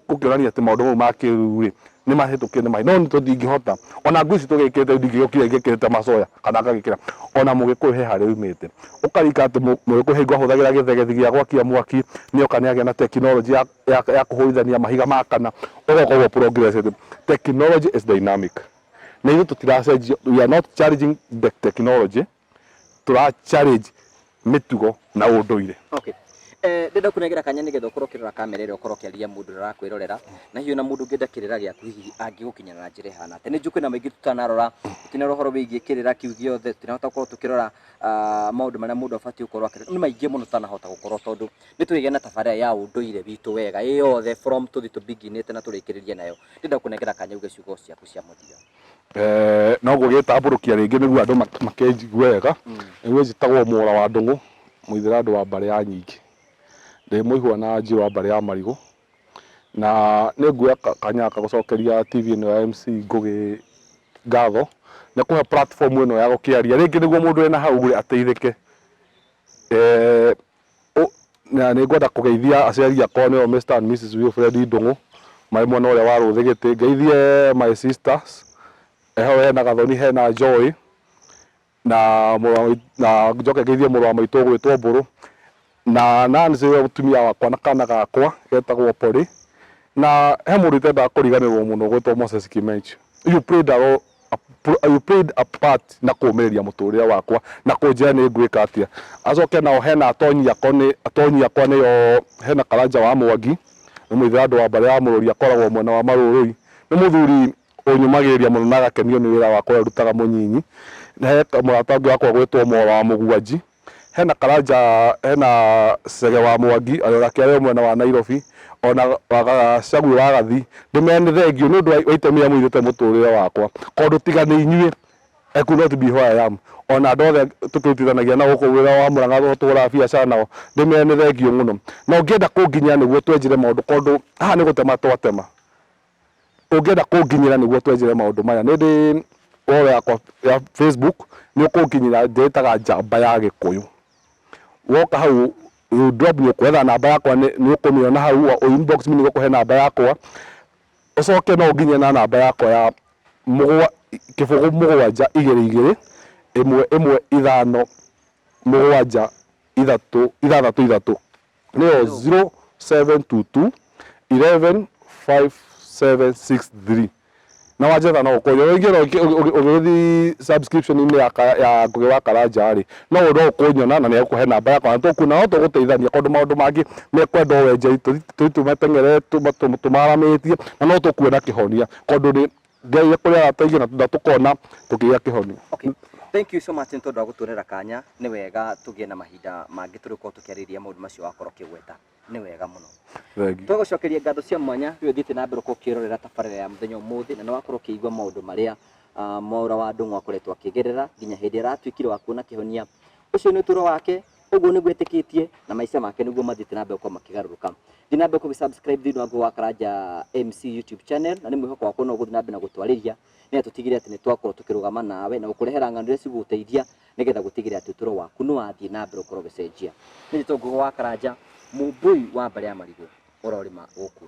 S2: gũkĩonania atĩ maũndũ mau ma kĩrĩu rĩ nĩ mahĩtũkie nĩ mahi no nĩ tũtingĩhota ona ngui ici tũgĩkĩrĩte ndingĩgĩokire ngĩkĩrĩte macoya kana ngagĩkĩra ona mũgĩkũyũ he harĩa umĩte ũkarika atĩ mũgĩkũyũ hingo ahũthagĩra gĩthegethia gĩa gwakia mwaki nĩoka nĩagĩa na tekinoronjĩ ya kũhũrithania mahiga makana ũgoka ũguo progressive technology is dynamic na ithu tutiracenjia, we are not challenging the technology, tura challenge mitugo na unduire.
S1: Okay. Ndenda kunengera kanya nigetha ukorwo kirora kamera ĩrĩa ukorwo kiaria mundu ũrakwĩrorera na hiyo na mundu ngenda kirira gĩaku hihi angĩgũkinyana na njĩra hana atĩ nĩ njũkĩ na maingĩ tutanarora tutinarora ũhoro wĩgiĩ kirira kiu gĩothe tutinahota gũkorwo tukirora maũndũ marĩa mũndũ abatie gũkorwo akĩrora nĩ maingĩ mũno tutanahota gũkorwo tondũ nĩ twĩgĩa na tabarĩra ya ũndũire witũ wega yothe from to the beginning na tũrĩkĩrĩrie nayo. Ndenda kunengera kanya uge ciugo ciaku cia mũthia.
S2: No gũgĩtambũrũkia rĩngĩ nĩguo andũ makenjigua wega. Nĩguo njĩtagwo Mũra wa Ndũng'ũ, mũithĩra andũ wa mbarĩ ya Nyingĩ. Ndĩ mũihwa na Njirũ wa mbarĩ ya Marigũ, na nĩ nguoya kanya gaka gũcokeria TV ĩno ya MC Ngũgĩ ngatho nĩ kũhe platform ĩno ya gũkĩaria rĩngĩ nĩguo mũndũ ena hau ateithĩke. Na nĩ ngwenda kũgeithia aciari akwa nĩo Mr and Mrs Wilfred Ndũng'ũ marĩ mwena ũrĩa wa Rũthĩgĩtĩ. Ngeithie my sisters eho hena Gathoni, hena Joy na njoke ngeithie mũrũ wa maitũ ũgwĩtwo Mbũrũ na Nancy mũtumia wakwa na kana gakwa getagwo Pori, na he mũndũ itendaga kũriganĩrwo mũno ũgwĩtwo Moses Kimenchi. You played a part na kũũmĩrĩria mũtũrĩre wakwa na kũnjĩra nĩ ngwĩka atĩa. Acoke nao hena atonyi akwa nĩo hena Karanja wa Mwangi, nĩ mũithĩra andũ wa mbarĩ ya Mũrũri akoragwo mwena wa Marũrũi. Nĩ mũthuri ũnyumagĩrĩria mũno na agakenio nĩ wĩra wakwa ũrĩa ndutaga Mũnyinyi. Na he mũrata ũngĩ wakwa gwĩtwo Mora wa Mũgwanji, hena Karanja, hena Cege wa Mwangi arĩa mwena wa Nairobi, ona Gacagũ wa Gathi. Ndĩmene thengio nĩ ũndũ wa itemi rĩrĩa mũigĩte mũtũrĩre wakwa, tondũ tiga nĩ inyuĩ I could not be who I am. Ona andũ othe tũkĩrutithanagia na gũkũ wĩra wa Mũrang'a tũgũraga biacara nao, ndĩmene thengio mũno. Na ũngĩenda kũnginyĩra nĩguo twenjire maũndũ, tondũ haha nĩ gũtema twatema. Ũngĩenda kũnginyĩra nĩguo twenjire maũndũ maya, nĩ ndĩ wall yakwa ya Facebook nĩ ũkũnginyĩra, ndĩĩtaga Njamba ya Gĩkũyũ. Woka hau drop nĩ ũkwetha namba yakwa nĩ ũkũmĩona hau, o inbox nĩ gũkũhe namba yakwa, ũcoke no ũnginyĩre na namba yakwa ya $722 115 777 nĩyo 0722 11 5763 na wanjetha no ũkũnyonia. Ũgĩthi subscription-inĩ ya Ngũgĩ wa Karanja rĩ, no ũndũ ũkũnyona na nĩ egũkũhe namba yakwa na tũkuona no tũgũteithania, tondũ maũndũ mangĩ mekwenda wenje tũmeteng'ere tũmaramĩtie na no tũkuona kĩhonia, tondũ Ngai kũrĩa arateithia na tũkona tũkĩgĩa kĩhonia.
S1: Okay. Thank you so much nĩ tondũ wa gũtũrĩra kanya. Nĩ wega tũgĩe na mahinda mangĩ tũrĩkorwo tũkĩarĩrĩria maũndũ macio wakorwo kĩgweta. Nĩ wega mũno. Tũgũcokeria ngatho cia mwanya rĩu thiĩte na mbere gũkĩrorera tabarĩra ya mũthenya ũmũthĩ na nĩ wakorwo ũkĩigua maũndũ marĩa Mũra wa Ndũng'ũ akoretwo akĩgerera nginya hĩndĩ ĩratuĩkire wa kuona kĩhonia. Ũcio nĩ ũtũũro wake, ũguo nĩguo etĩkĩtie na maica make nĩguo mathiĩte na mbere gũkorwo makĩgarũrũka. Thiĩ na mbere gũsubscribe thĩinĩ wa Ngũgĩ wa Karanja MC YouTube channel, na nĩ mwĩhoko wakwa no gũthiĩ na mbere na gũtwarĩria nĩ tũtigire atĩ nĩ twakorwo tũkĩrũgama nawe na gũkũrehera ng'ano iria cigũgũteithia nĩgetha gũtigĩrĩra atĩ ũtũũro waku nĩ wathiĩ na mbere gũkorwo ũgĩcenjia. Nĩ njĩtwo Ngũgĩ wa Karanja, mũmbũi wa mbarĩ ya Marigũ ũrorĩma gũkũ.